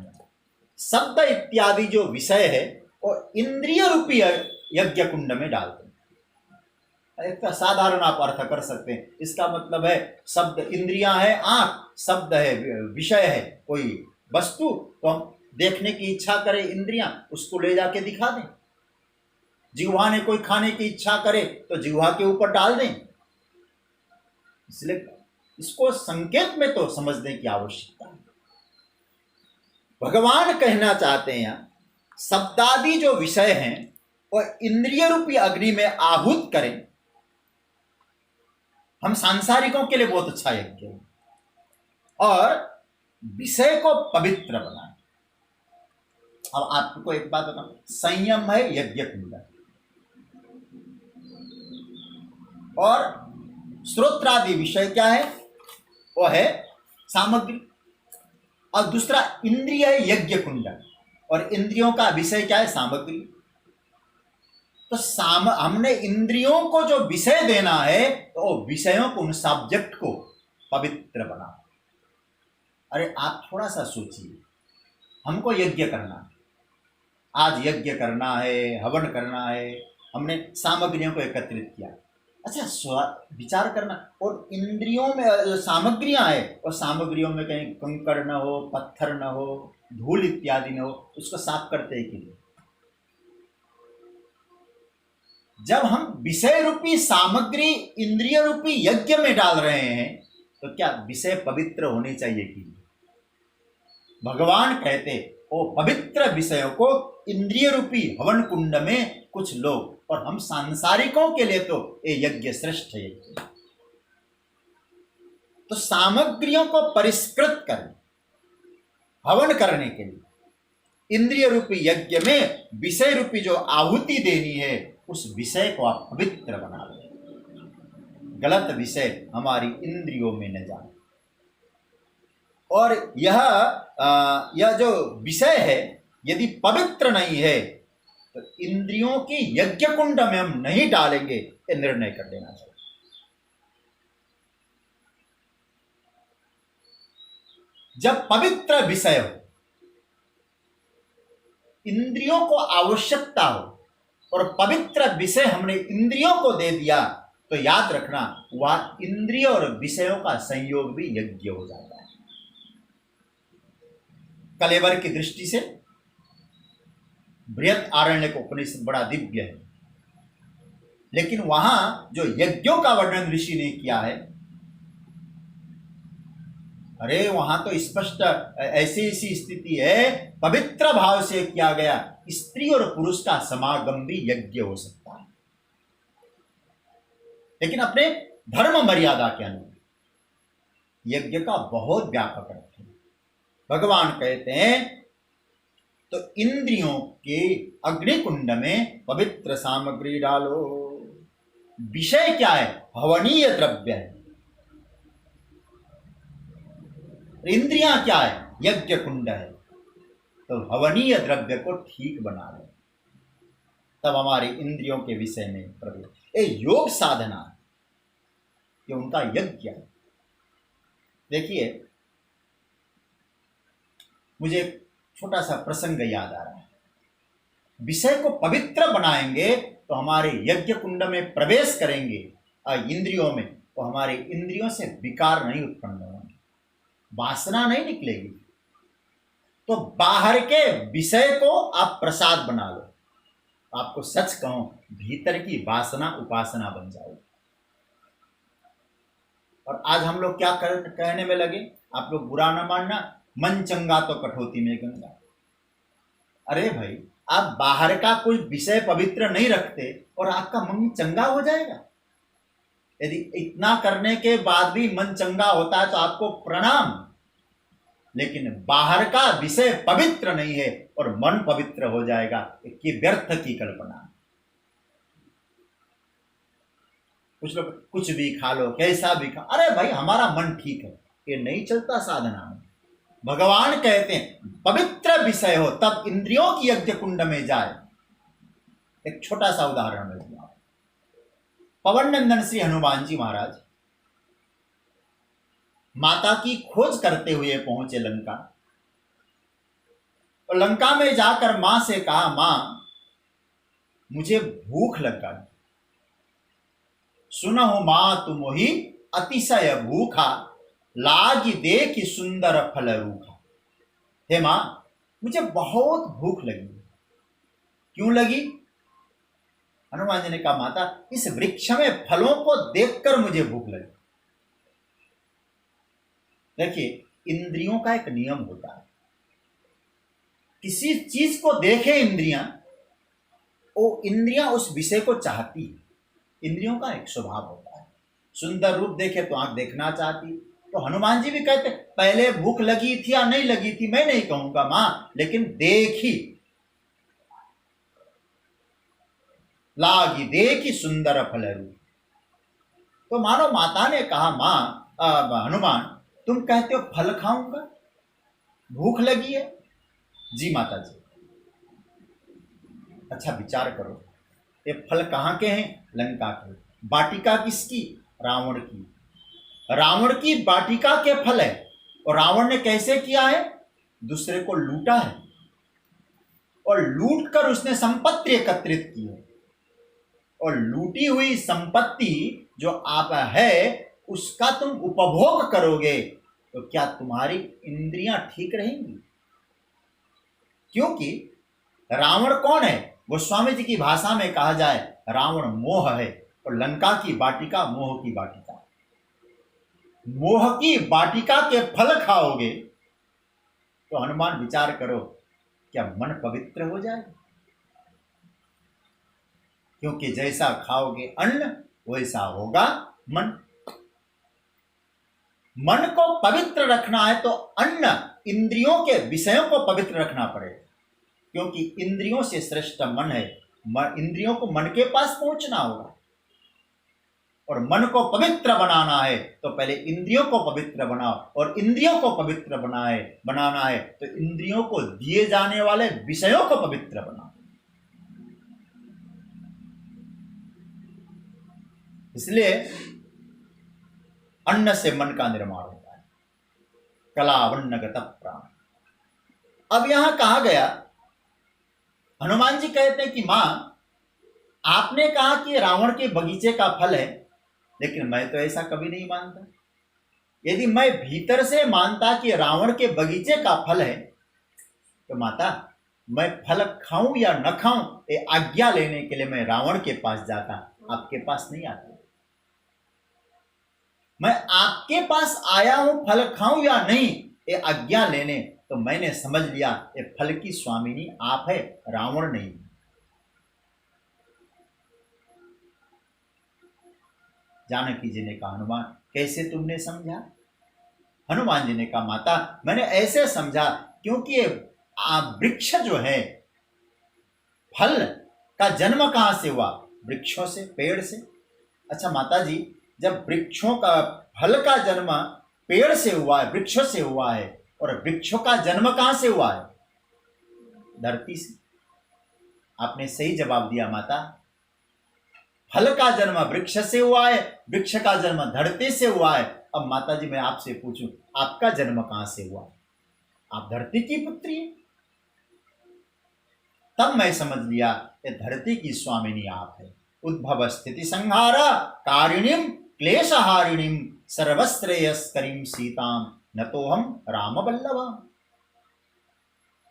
शब्द इत्यादि जो विषय है और इंद्रिय रूपी यज्ञ कुंड में डालते हैं। एक साधारण आप अर्थ कर सकते हैं। इसका मतलब है, शब्द इंद्रियां है, आंख शब्द है, विषय है कोई वस्तु, तो हम देखने की इच्छा करें इंद्रियां, उसको ले जाके दिखा दें। जिह्वा ने कोई खाने की इच्छा करे तो जिह्वा के ऊपर डाल दें। इसलिए इसको संकेत में तो समझने की आवश्यकता है। भगवान कहना चाहते हैं, शब्दादि जो विषय हैं और इंद्रिय रूपी अग्नि में आहूत करें। हम सांसारिकों के लिए बहुत अच्छा यज्ञ है, और विषय को पवित्र बनाए। अब आपको एक बात बताऊं, संयम है यज्ञ कुंड, और श्रोत्रादि विषय क्या है? वो है सामग्री। और दूसरा इंद्रिय है यज्ञ कुंड, और इंद्रियों का विषय क्या है? सामग्री। तो हमने इंद्रियों को जो विषय देना है, तो विषयों को, उन सब्जेक्ट को पवित्र बना। अरे आप थोड़ा सा सोचिए, हमको यज्ञ करना है, आज यज्ञ करना है, हवन करना है, हमने सामग्रियों को एकत्रित किया। अच्छा, विचार करना, और इंद्रियों में जो सामग्रियां है, और सामग्रियों में कहीं कंकड़ न हो, पत्थर न हो, धूल इत्यादि न हो, उसको साफ करते हैं कि नहीं? जब हम विषय रूपी सामग्री इंद्रिय रूपी यज्ञ में डाल रहे हैं, तो क्या विषय पवित्र होने चाहिए कि नहीं? भगवान कहते, ओ पवित्र विषयों को इंद्रिय रूपी हवन कुंड में कुछ लोग, और हम सांसारिकों के लिए तो ये यज्ञ श्रेष्ठ है। तो सामग्रियों को परिष्कृत करें हवन करने के लिए, इंद्रिय रूपी यज्ञ में विषय रूपी जो आहुति देनी है, उस विषय को आप पवित्र बना लें। गलत विषय हमारी इंद्रियों में न जाए। और यह जो विषय है, यदि पवित्र नहीं है, तो इंद्रियों की यज्ञ कुंड में हम नहीं डालेंगे, ये निर्णय कर देना चाहिए। जब पवित्र विषय हो, इंद्रियों को आवश्यकता हो, और पवित्र विषय हमने इंद्रियों को दे दिया, तो याद रखना, वह इंद्रिय और विषयों का संयोग भी यज्ञ हो जाता है। कलेवर की दृष्टि से बृहत आरण्यक उपनिषद बड़ा दिव्य है, लेकिन वहां जो यज्ञों का वर्णन ऋषि ने किया है, अरे वहां तो स्पष्ट ऐसी स्थिति है, पवित्र भाव से किया गया, स्त्री और पुरुष का समागम भी यज्ञ हो सकता है, लेकिन अपने धर्म मर्यादा के अनुसार। यज्ञ का बहुत व्यापक अर्थ है। भगवान कहते हैं, तो इंद्रियों के अग्निकुंड में पवित्र सामग्री डालो। विषय क्या है? हवनीय द्रव्य है। इंद्रियां क्या है? यज्ञ कुंड है। तो हवनीय द्रव्य को ठीक बना लो, तब हमारी इंद्रियों के विषय में प्रवेश। ये योग साधना, ये उनका यज्ञ है। देखिए, मुझे एक छोटा सा प्रसंग याद आ रहा है। विषय को पवित्र बनाएंगे तो हमारे यज्ञ कुंड में प्रवेश करेंगे इंद्रियों में, तो हमारे इंद्रियों से विकार नहीं उत्पन्न होंगे, वासना नहीं निकलेगी। तो बाहर के विषय को आप प्रसाद बना लो, आपको सच कहूं, भीतर की वासना उपासना बन जाएगी। और आज हम लोग क्या कहने में लगे, आप लोग बुरा ना मानना, मन चंगा तो कठौती में गंगा। अरे भाई, आप बाहर का कोई विषय पवित्र नहीं रखते और आपका मन चंगा हो जाएगा? यदि इतना करने के बाद भी मन चंगा होता है तो आपको प्रणाम, लेकिन बाहर का विषय पवित्र नहीं है और मन पवित्र हो जाएगा, ये व्यर्थ की कल्पना। कुछ लोग कुछ भी खा लो, कैसा भी खा, अरे भाई हमारा मन ठीक है, ये नहीं चलता साधना में। भगवान कहते हैं पवित्र विषय हो तब इंद्रियों की यज्ञ कुंड में जाए। एक छोटा सा उदाहरण मैं दूंगा। पवन नंदन श्री हनुमान जी महाराज माता की खोज करते हुए पहुंचे लंका, और लंका में जाकर मां से कहा, मां मुझे भूख लग गई। सुनहु मां तुम ही अतिशय भूखा, लागी देखी सुंदर फल रूखा। हे मां, मुझे बहुत भूख लगी। क्यों लगी? हनुमान जी ने कहा, माता इस वृक्ष में फलों को देखकर मुझे भूख लगी। देखिए, इंद्रियों का एक नियम होता है, किसी चीज को देखे इंद्रियां, वो इंद्रियां उस विषय को चाहती है। इंद्रियों का एक स्वभाव होता है, सुंदर रूप देखे तो आंख देखना चाहती। तो हनुमान जी भी कहते पहले भूख लगी थी या नहीं लगी थी मैं नहीं कहूंगा मां, लेकिन देखी, लागी देखी सुंदर फल रूप। तो मानो माता ने कहा, मां हनुमान तुम कहते हो फल खाऊंगा, भूख लगी है? जी माता जी। अच्छा विचार करो, ये फल कहाँ के हैं? लंका के। वाटिका किसकी? रावण की। रावण की वाटिका के फल है, और रावण ने कैसे किया है? दूसरे को लूटा है, और लूट कर उसने संपत्ति एकत्रित की है, और लूटी हुई संपत्ति जो आप है उसका तुम उपभोग करोगे तो क्या तुम्हारी इंद्रियां ठीक रहेंगी? क्योंकि रावण कौन है? गोस्वामी जी की भाषा में कहा जाए रावण मोह है, और लंका की वाटिका मोह की वाटिका। मोह की वाटिका के फल खाओगे तो हनुमान विचार करो, क्या मन पवित्र हो जाएगा? क्योंकि जैसा खाओगे अन्न वैसा होगा मन। मन को पवित्र रखना है तो अन्न, इंद्रियों के विषयों को पवित्र रखना पड़ेगा, क्योंकि इंद्रियों से श्रेष्ठ मन है। इंद्रियों को मन के पास पहुंचना होगा, और मन को पवित्र बनाना है तो पहले इंद्रियों को पवित्र बनाओ, और इंद्रियों को पवित्र बनाना है तो इंद्रियों को दिए जाने वाले विषयों को पवित्र बनाओ। इसलिए अन्न से मन का निर्माण होता है। कलावन्नगत प्राण। अब यहां कहा गया, हनुमान जी कहते हैं कि मां आपने कहा कि रावण के बगीचे का फल है, लेकिन मैं तो ऐसा कभी नहीं मानता। यदि मैं भीतर से मानता कि रावण के बगीचे का फल है तो माता मैं फल खाऊं या न खाऊं ये आज्ञा लेने के लिए मैं रावण के पास जाता, आपके पास नहीं आता। मैं आपके पास आया हूं फल खाऊं या नहीं ये आज्ञा लेने, तो मैंने समझ लिया ये फल की स्वामिनी आप है, रावण नहीं। जानकी जी ने कहा, हनुमान कैसे तुमने समझा? हनुमान जी ने कहा, माता मैंने ऐसे समझा क्योंकि वृक्ष जो है, फल का जन्म कहां से हुआ? वृक्षों से, पेड़ से। अच्छा माता जी, जब वृक्षों का फल का जन्म पेड़ से हुआ है, वृक्षों से हुआ है, और वृक्षों का जन्म कहां से हुआ है? धरती से। आपने सही जवाब दिया माता, फल का जन्म वृक्ष से हुआ है, वृक्ष का जन्म धरती से हुआ है। अब माता जी मैं आपसे पूछूं, आपका जन्म कहां से हुआ? आप धरती की पुत्री हैं। तब मैं समझ लिया ये धरती की स्वामिनी आप है। उद्भव स्थिति संहारा कारिणीम क्लेशहारिणीम सर्वश्रेयस्करीम सीताम नतोहम राम बल्लभा।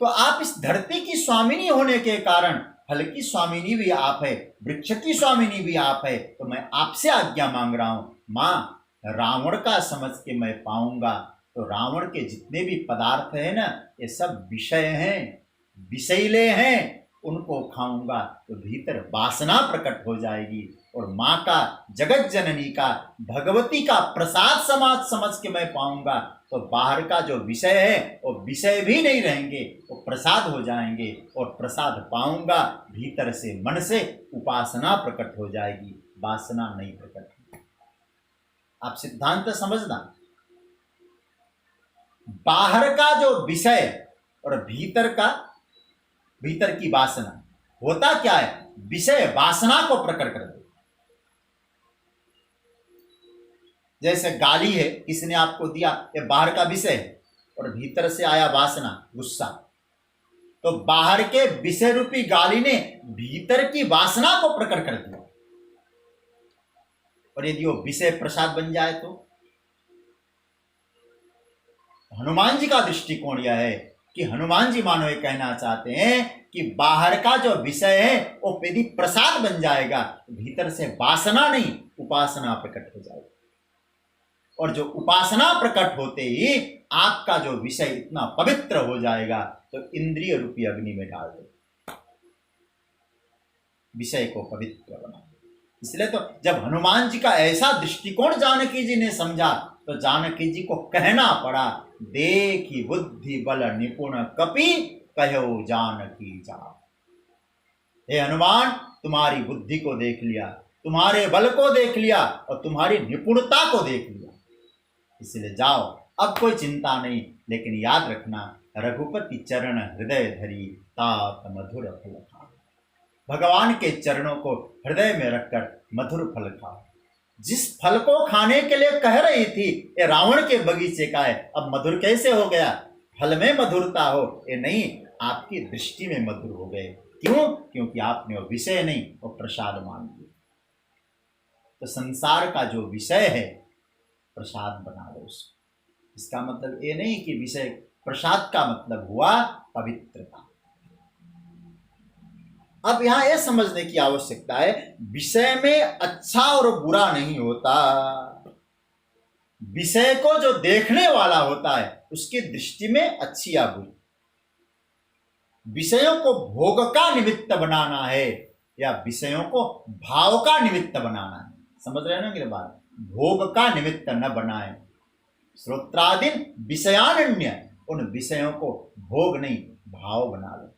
तो आप इस धरती की स्वामिनी होने के कारण फल की स्वामिनी भी आप है, वृक्ष की स्वामिनी भी आप है, तो मैं आपसे आज्ञा मांग रहा हूं, मां रावण का समझ के मैं पाऊंगा तो रावण के जितने भी पदार्थ हैं ना, ये सब विषय हैं, विषैले हैं। उनको खाऊंगा तो भीतर वासना प्रकट हो जाएगी, और माँ का, जगत जननी का, भगवती का प्रसाद समाज समझ के मैं पाऊंगा, तो बाहर का जो विषय है वो विषय भी नहीं रहेंगे, वो प्रसाद हो जाएंगे, और प्रसाद पाऊंगा भीतर से, मन से उपासना प्रकट हो जाएगी, वासना नहीं प्रकट होगी। आप सिद्धांत समझना, बाहर का जो विषय और भीतर की वासना, होता क्या है, विषय वासना को प्रकट कर दे। जैसे गाली है, किसने आपको दिया, ये बाहर का विषय है, और भीतर से आया वासना, गुस्सा, तो बाहर के विषय रूपी गाली ने भीतर की वासना को प्रकट कर दिया। और यदि वो विषय प्रसाद बन जाए तो हनुमान जी का दृष्टिकोण यह है कि हनुमान जी मानो ये कहना चाहते हैं कि बाहर का जो विषय है वो यदि प्रसाद बन जाएगा, भीतर से वासना नहीं उपासना प्रकट हो जाएगी। और जो उपासना प्रकट होते ही आपका जो विषय इतना पवित्र हो जाएगा, तो इंद्रिय रूपी अग्नि में डाल दो, विषय को पवित्र बना दो। इसलिए तो जब हनुमान जी का ऐसा दृष्टिकोण जानकी जी ने समझा, तो जानकी जी को कहना पड़ा, देखी बुद्धि बल निपुण कपि कहो जानकी जा। हे हनुमान, तुम्हारी बुद्धि को देख लिया, तुम्हारे बल को देख लिया, और तुम्हारी निपुणता को देख लिया, इसलिए जाओ, अब कोई चिंता नहीं। लेकिन याद रखना, रघुपति चरण हृदय धरी तात मधुर फल खाओ। भगवान के चरणों को हृदय में रखकर मधुर फल खाओ। जिस फल को खाने के लिए कह रही थी, ये रावण के बगीचे का है, अब मधुर कैसे हो गया? फल में मधुरता हो, ये नहीं, आपकी दृष्टि में मधुर हो गए। क्यों? क्योंकि आपने वो विषय नहीं, वो प्रसाद मान लिया। तो संसार का जो विषय है, प्रसाद बना लो उसको। इसका मतलब ये नहीं कि विषय, प्रसाद का मतलब हुआ पवित्रता। अब यहां यह समझने की आवश्यकता है, विषय में अच्छा और बुरा नहीं होता। विषय को जो देखने वाला होता है, उसकी दृष्टि में अच्छी या बुरी। विषयों को भोग का निमित्त बनाना है, या विषयों को भाव का निमित्त बनाना है। समझ रहे हैं ना मेरी बात? भोग का निमित्त न बनाए। श्रोत्रादीन विषयानन्य, उन विषयों को भोग नहीं, भाव बना लो।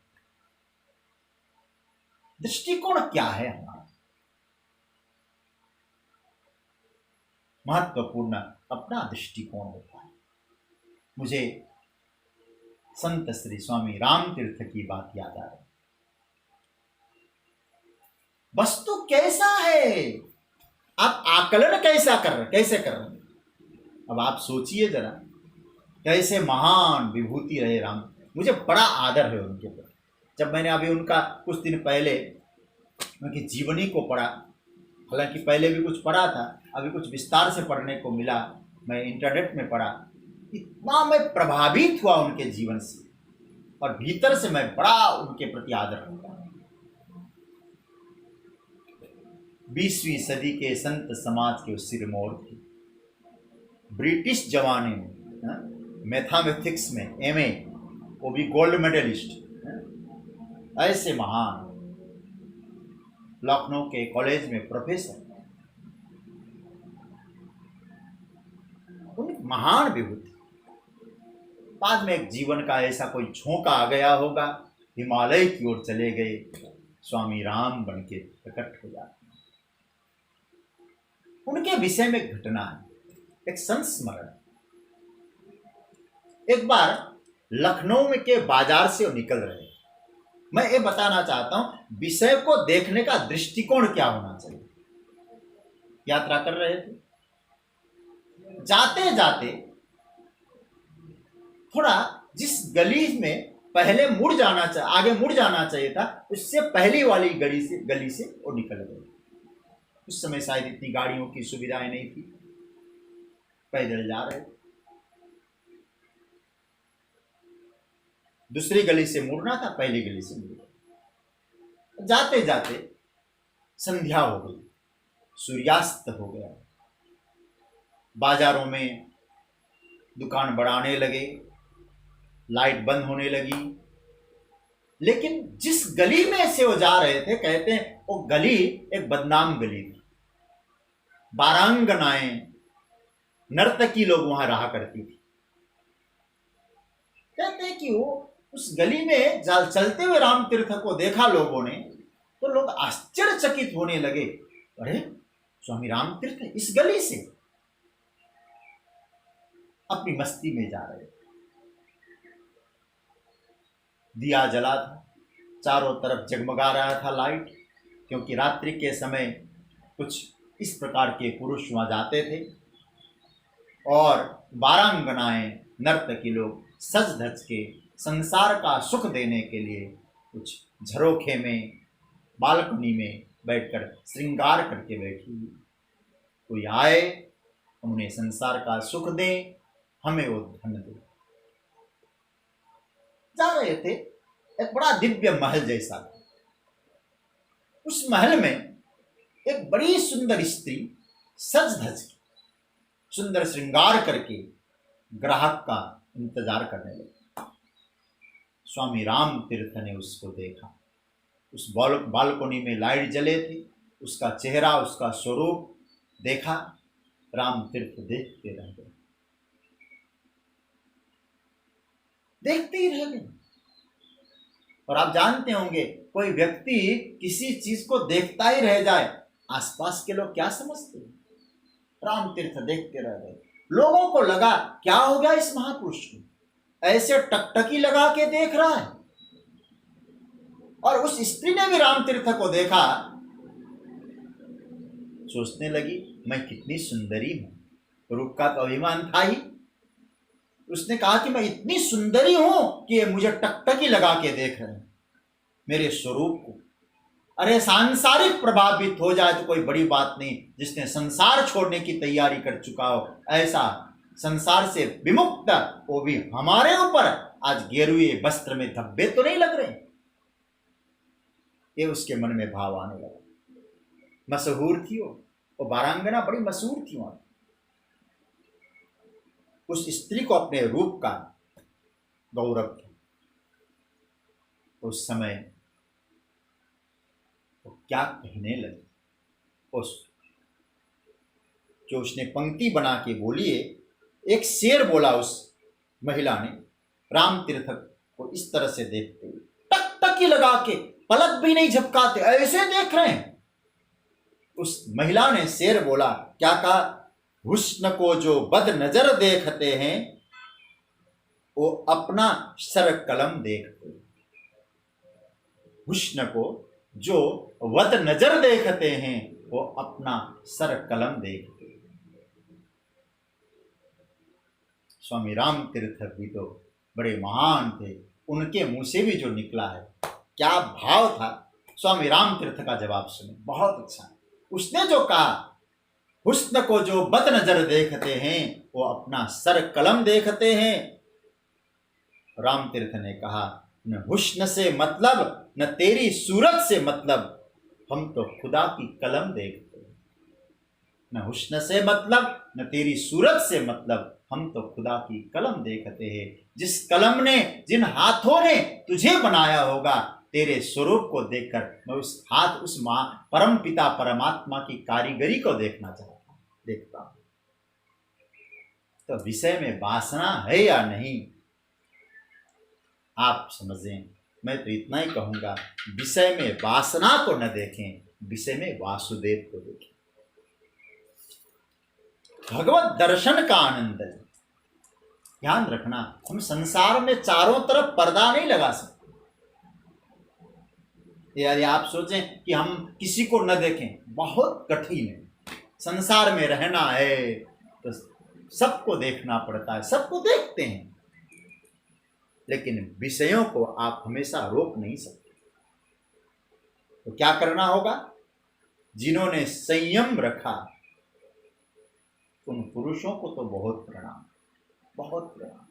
दृष्टिकोण क्या है हमारा? महत्वपूर्ण अपना दृष्टिकोण होता है। मुझे संत श्री स्वामी राम तीर्थ की बात याद आ रही। वस्तु कैसा है, आप आकलन कैसे कर रहे? अब आप सोचिए जरा, कैसे महान विभूति रहे राम। मुझे बड़ा आदर है उनके प्रति। जब मैंने अभी उनका कुछ दिन पहले उनकी जीवनी को पढ़ा, हालांकि पहले भी कुछ पढ़ा था, अभी कुछ विस्तार से पढ़ने को मिला, मैं इंटरनेट में पढ़ा, इतना मैं प्रभावित हुआ उनके जीवन से, और भीतर से मैं बड़ा उनके प्रति आदर रखता हूँ। 20वीं सदी के संत समाज के सिरमौर थे। ब्रिटिश जमाने में मैथमेटिक्स में एमए, वो भी गोल्ड मेडलिस्ट, ऐसे महान, लखनऊ के कॉलेज में प्रोफेसर, महान विभूति। बाद में एक जीवन का ऐसा कोई झोंका आ गया होगा, हिमालय की ओर चले गए, स्वामी राम बन के प्रकट हो जाते हैं। उनके विषय में घटना है, एक संस्मरण। एक बार लखनऊ में के बाजार से वो निकल रहे। मैं ये बताना चाहता हूं, विषय को देखने का दृष्टिकोण क्या होना चाहिए। यात्रा कर रहे थे, जाते जाते थोड़ा जिस गली में पहले आगे मुड़ जाना चाहिए था, उससे पहली वाली गली से वो निकल गए। उस समय शायद इतनी गाड़ियों की सुविधाएं नहीं थी, पैदल जा रहे थे। दूसरी गली से मुड़ना था, पहली गली से मुड़। जाते जाते संध्या हो गई, सूर्यास्त हो गया। बाजारों में दुकान बढ़ाने लगे, लाइट बंद होने लगी। लेकिन जिस गली में से वो जा रहे थे, कहते हैं वो गली एक बदनाम गली थी। बारांगनाएं, नर्तकी लोग वहां रहा करती थी। कहते हैं कि वो उस गली में चलते हुए राम तीर्थ को देखा लोगों ने, तो लोग आश्चर्यचकित होने लगे, अरे स्वामी राम तीर्थ इस गली से, अपनी मस्ती में जा रहे थे। दिया जला था, चारों तरफ जगमगा रहा था लाइट, क्योंकि रात्रि के समय कुछ इस प्रकार के पुरुष वहां जाते थे और बारांगनाएं, नर्तकी लोग सज धज के संसार का सुख देने के लिए कुछ झरोखे में, बालकनी में बैठकर श्रृंगार करके बैठी हुई। कोई आए, उन्हें संसार का सुख दें, हमें वो धन दे। जा रहे थे, एक बड़ा दिव्य महल जैसा था। उस महल में एक बड़ी सुंदर स्त्री सज धज के, सुंदर श्रृंगार करके ग्राहक का इंतजार करने लगी। स्वामी राम तीर्थ ने उसको देखा। उस बालकोनी में लाइट जले थे, उसका चेहरा, उसका स्वरूप देखा। राम तीर्थ देखते रह गए, देखते ही रह गए। और आप जानते होंगे, कोई व्यक्ति किसी चीज को देखता ही रह जाए, आसपास के लोग क्या समझते हैं। राम तीर्थ देखते रह गए। लोगों को लगा क्या हो गया इस महापुरुष को, ऐसे टकटकी लगा के देख रहा है। और उस स्त्री ने भी राम तीर्थ को देखा, सोचने लगी मैं कितनी सुंदरी हूं। रूप का तो अभिमान था ही। उसने कहा कि मैं इतनी सुंदरी हूं कि ये मुझे टकटकी लगा के देख रहे हैं, मेरे स्वरूप को। अरे सांसारिक प्रभावित हो जाए तो कोई बड़ी बात नहीं, जिसने संसार छोड़ने की तैयारी कर चुका हो, ऐसा संसार से विमुक्त, वो भी हमारे ऊपर आज गेरुए वस्त्र में धब्बे तो नहीं लग रहे। ये उसके मन में भाव आने लगा। मशहूर थी वो बारांगना बड़ी मशहूर थी वहां। उस स्त्री को अपने रूप का गौरव था। उस समय वो क्या कहने लगी, उस जो उसने पंक्ति बना के बोली है, एक शेर बोला उस महिला ने राम तीर्थ को इस तरह से देखते हुए, टकटकी लगा के पलक भी नहीं झपकाते, ऐसे देख रहे हैं। उस महिला ने शेर बोला, क्या कहा, हुस्न को जो बद नजर देखते हैं वो अपना सर कलम देखते। हुस्न को जो वद नजर देखते हैं वो अपना सर कलम देखते। स्वामी राम तीर्थ भी तो बड़े महान थे, उनके मुंह से भी जो निकला है क्या भाव था। स्वामी राम तीर्थ का जवाब सुने, बहुत अच्छा। उसने जो कहा, हुस्न को जो बद नजर देखते हैं वो अपना सर कलम देखते हैं। राम तीर्थ ने कहा, न हुस्न से मतलब न तेरी सूरत से मतलब, हम तो खुदा की कलम देखते हैं। न हुस्न से मतलब न तेरी सूरत से मतलब, हम तो खुदा की कलम देखते हैं। जिस कलम ने, जिन हाथों ने तुझे बनाया होगा, तेरे स्वरूप को देखकर मैं उस हाथ, उस मां परम पिता परमात्मा की कारीगरी को देखता हूं। तो विषय में वासना है या नहीं, आप समझें। मैं तो इतना ही कहूंगा, विषय में वासना को न देखें, विषय में वासुदेव को देखें। भगवत दर्शन का आनंद है। ध्यान रखना, हम संसार में चारों तरफ पर्दा नहीं लगा सकते। यदि आप सोचें कि हम किसी को न देखें, बहुत कठिन है। संसार में रहना है तो सबको देखना पड़ता है, सबको देखते हैं, लेकिन विषयों को आप हमेशा रोक नहीं सकते। तो क्या करना होगा? जिन्होंने संयम रखा उन पुरुषों को तो बहुत प्रणाम, बहुत प्रणाम।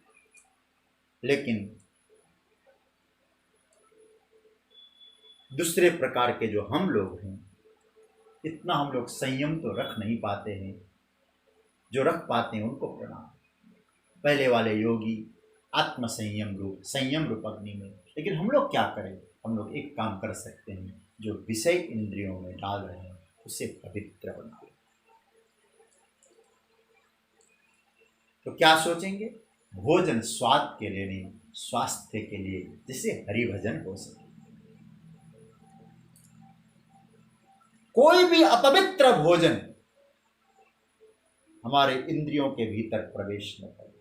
लेकिन दूसरे प्रकार के जो हम लोग हैं, इतना हम लोग संयम तो रख नहीं पाते हैं। जो रख पाते हैं उनको प्रणाम। पहले वाले योगी आत्म संयम रूप अग्नि में। लेकिन हम लोग क्या करें? हम लोग एक काम कर सकते हैं, जो विषय इंद्रियों में डाल रहे हैं उसे पवित्र बनाओ। तो क्या सोचेंगे? भोजन स्वाद के लिए नहीं, स्वास्थ्य के लिए, जिससे हरि भजन हो सके। कोई भी अपवित्र भोजन हमारे इंद्रियों के भीतर प्रवेश न करे।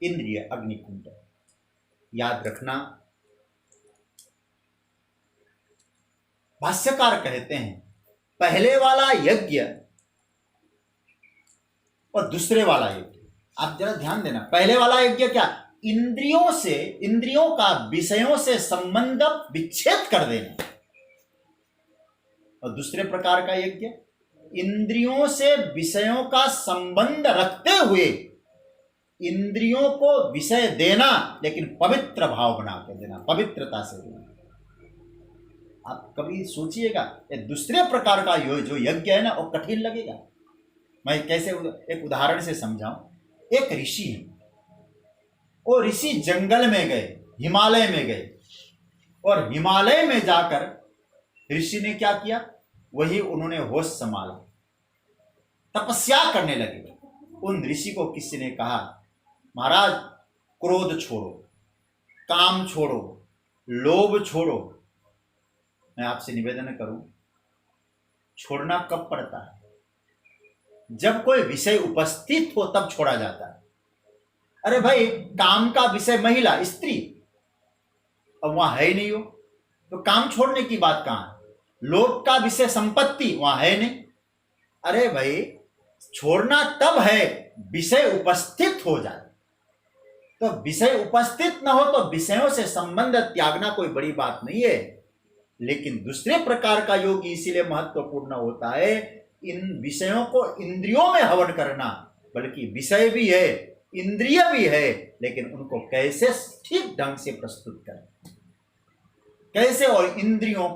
इंद्रिय अग्निकुंड, याद रखना। भाष्यकार कहते हैं, पहले वाला यज्ञ और दूसरे वाला यज्ञ, आप जरा ध्यान देना। पहले वाला यज्ञ क्या? इंद्रियों का विषयों से संबंध विच्छेद कर देना। और दूसरे प्रकार का यज्ञ, इंद्रियों से विषयों का संबंध रखते हुए इंद्रियों को विषय देना, लेकिन पवित्र भाव बना के देना, पवित्रता से देना। आप कभी सोचिएगा, ये दूसरे प्रकार का जो यज्ञ है ना, वो कठिन लगेगा। मैं कैसे एक उदाहरण से समझाऊं। एक ऋषि है, वो ऋषि जंगल में गए, हिमालय में गए, और हिमालय में जाकर ऋषि ने क्या किया? वही उन्होंने होश संभाला, तपस्या करने लगे। उन ऋषि को किसी ने कहा, महाराज क्रोध छोड़ो, काम छोड़ो, लोभ छोड़ो। मैं आपसे निवेदन करूं, छोड़ना कब पड़ता है? जब कोई विषय उपस्थित हो तब छोड़ा जाता है। अरे भाई, काम का विषय महिला, स्त्री, अब वहां है ही नहीं हो, तो काम छोड़ने की बात कहां है? लोभ का विषय संपत्ति, वहां है नहीं। अरे भाई, छोड़ना तब है विषय उपस्थित हो जाए। तो विषय उपस्थित न हो तो विषयों से संबंध त्यागना कोई बड़ी बात नहीं है। लेकिन दूसरे प्रकार का योग इसीलिए महत्वपूर्ण होता है, इन विषयों को इंद्रियों में हवन करना। बल्कि विषय भी है, इंद्रिय भी है, लेकिन उनको कैसे ठीक ढंग से प्रस्तुत करें, कैसे, और इंद्रियों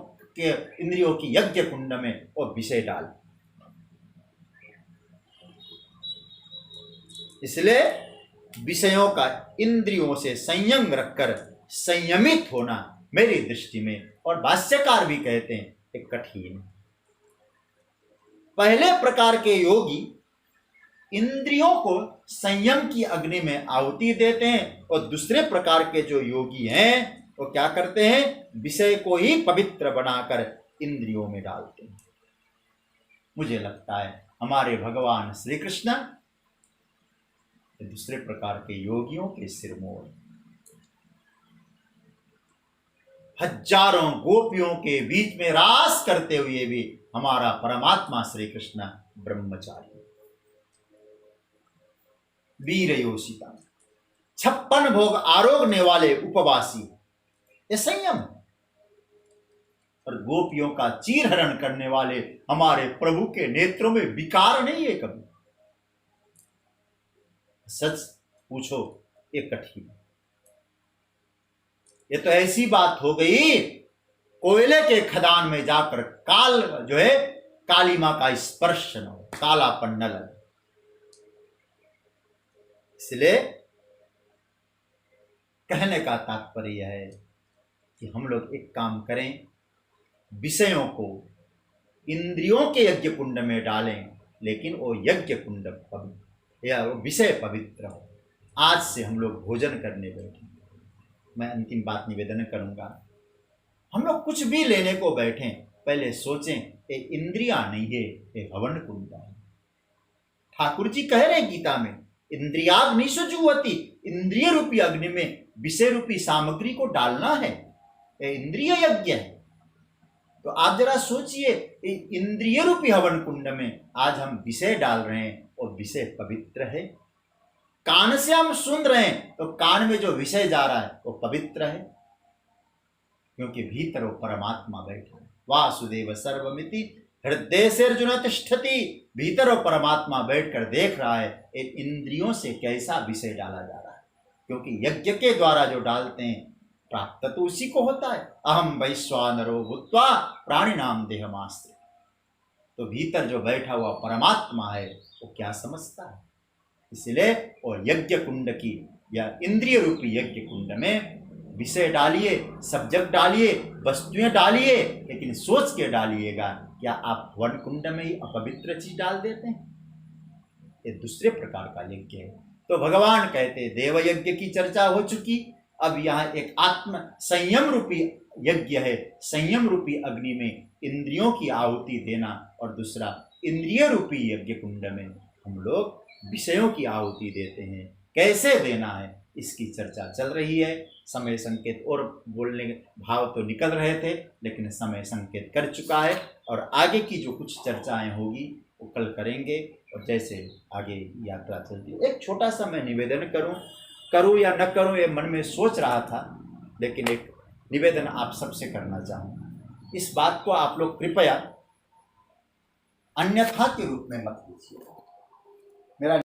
की यज्ञ कुंड में वो विषय डाल। इसलिए विषयों का इंद्रियों से संयम रखकर संयमित होना मेरी दृष्टि में, और भाष्यकार भी कहते हैं, एक कठिन। पहले प्रकार के योगी इंद्रियों को संयम की अग्नि में आहुति देते हैं, और दूसरे प्रकार के जो योगी हैं वो क्या करते हैं? विषय को ही पवित्र बनाकर इंद्रियों में डालते हैं। मुझे लगता है हमारे भगवान श्री कृष्ण दूसरे प्रकार के योगियों के सिरमौर, हजारों गोपियों के बीच में रास करते हुए भी हमारा परमात्मा श्री कृष्ण ब्रह्मचारी, वीर योषिता, 56 भोग आरोगने वाले उपवासी, ये संयम। और गोपियों का चीरहरण करने वाले हमारे प्रभु के नेत्रों में विकार नहीं है कभी। सच पूछो, ये कठिन है। ये तो ऐसी बात हो गई, कोयले के खदान में जाकर काल जो है, काली मां का स्पर्श न हो, कालापन न लगे। इसलिए कहने का तात्पर्य है कि हम लोग एक काम करें, विषयों को इंद्रियों के यज्ञ कुंड में डालें, लेकिन वो यज्ञ कुंड पवित्र या वो विषय पवित्र हो। आज से हम लोग भोजन करने बैठे, मैं अंतिम बात निवेदन करूंगा, हम लोग कुछ भी लेने को बैठें, पहले सोचें ये इंद्रियां नहीं है, ये हवन कुंड है। ठाकुर जी कह रहे हैं गीता में, इंद्रियाग्नि सुजुहति, इंद्रिय रूपी अग्नि में विषय रूपी सामग्री को डालना है, ये इंद्रिय यज्ञ है। तो आप जरा सोचिए, इंद्रिय रूपी हवन कुंड में आज हम विषय डाल रहे हैं और विषय पवित्र है। कान से हम सुन रहे हैं तो कान में जो विषय जा रहा है वो पवित्र है, क्योंकि भीतर वो परमात्मा बैठा है। वासुदेव सर्वमिति हृदय से अर्जुन तिष्ठति, भीतर वो परमात्मा बैठकर देख रहा है इंद्रियों से कैसा विषय डाला जा रहा है। क्योंकि यज्ञ के द्वारा जो डालते हैं प्राप्त तो उसी को होता है। अहम वैश्वानरो भूत्वा प्राणिनाम देहमास्ते। तो भीतर जो बैठा हुआ परमात्मा है वो क्या समझता है? इसलिए और यज्ञ कुंड की या इंद्रिय रूपी यज्ञ कुंड में विषय डालिए, सब्जेक्ट डालिए, वस्तुएं डालिए, लेकिन सोच के डालिएगा। क्या आप वन कुंड में ही अपवित्र चीज डाल देते हैं? ये दूसरे प्रकार का यज्ञ है। तो भगवान कहते देव यज्ञ की चर्चा हो चुकी, अब यहाँ एक आत्म संयम रूपी यज्ञ है। संयम रूपी अग्नि में इंद्रियों की आहुति देना, और दूसरा इंद्रिय रूपी यज्ञ कुंड में हम लोग विषयों की आहुति देते हैं। कैसे देना है इसकी चर्चा चल रही है। समय संकेत और बोलने के भाव तो निकल रहे थे, लेकिन समय संकेत कर चुका है, और आगे की जो कुछ चर्चाएं होगी वो कल करेंगे। और जैसे आगे यात्रा चलती है, एक छोटा सा मैं निवेदन करूं या न करूं, ये मन में सोच रहा था, लेकिन एक निवेदन आप सबसे करना चाहूँगा। इस बात को आप लोग कृपया अन्यथा के रूप में मत लीजिए। मेरा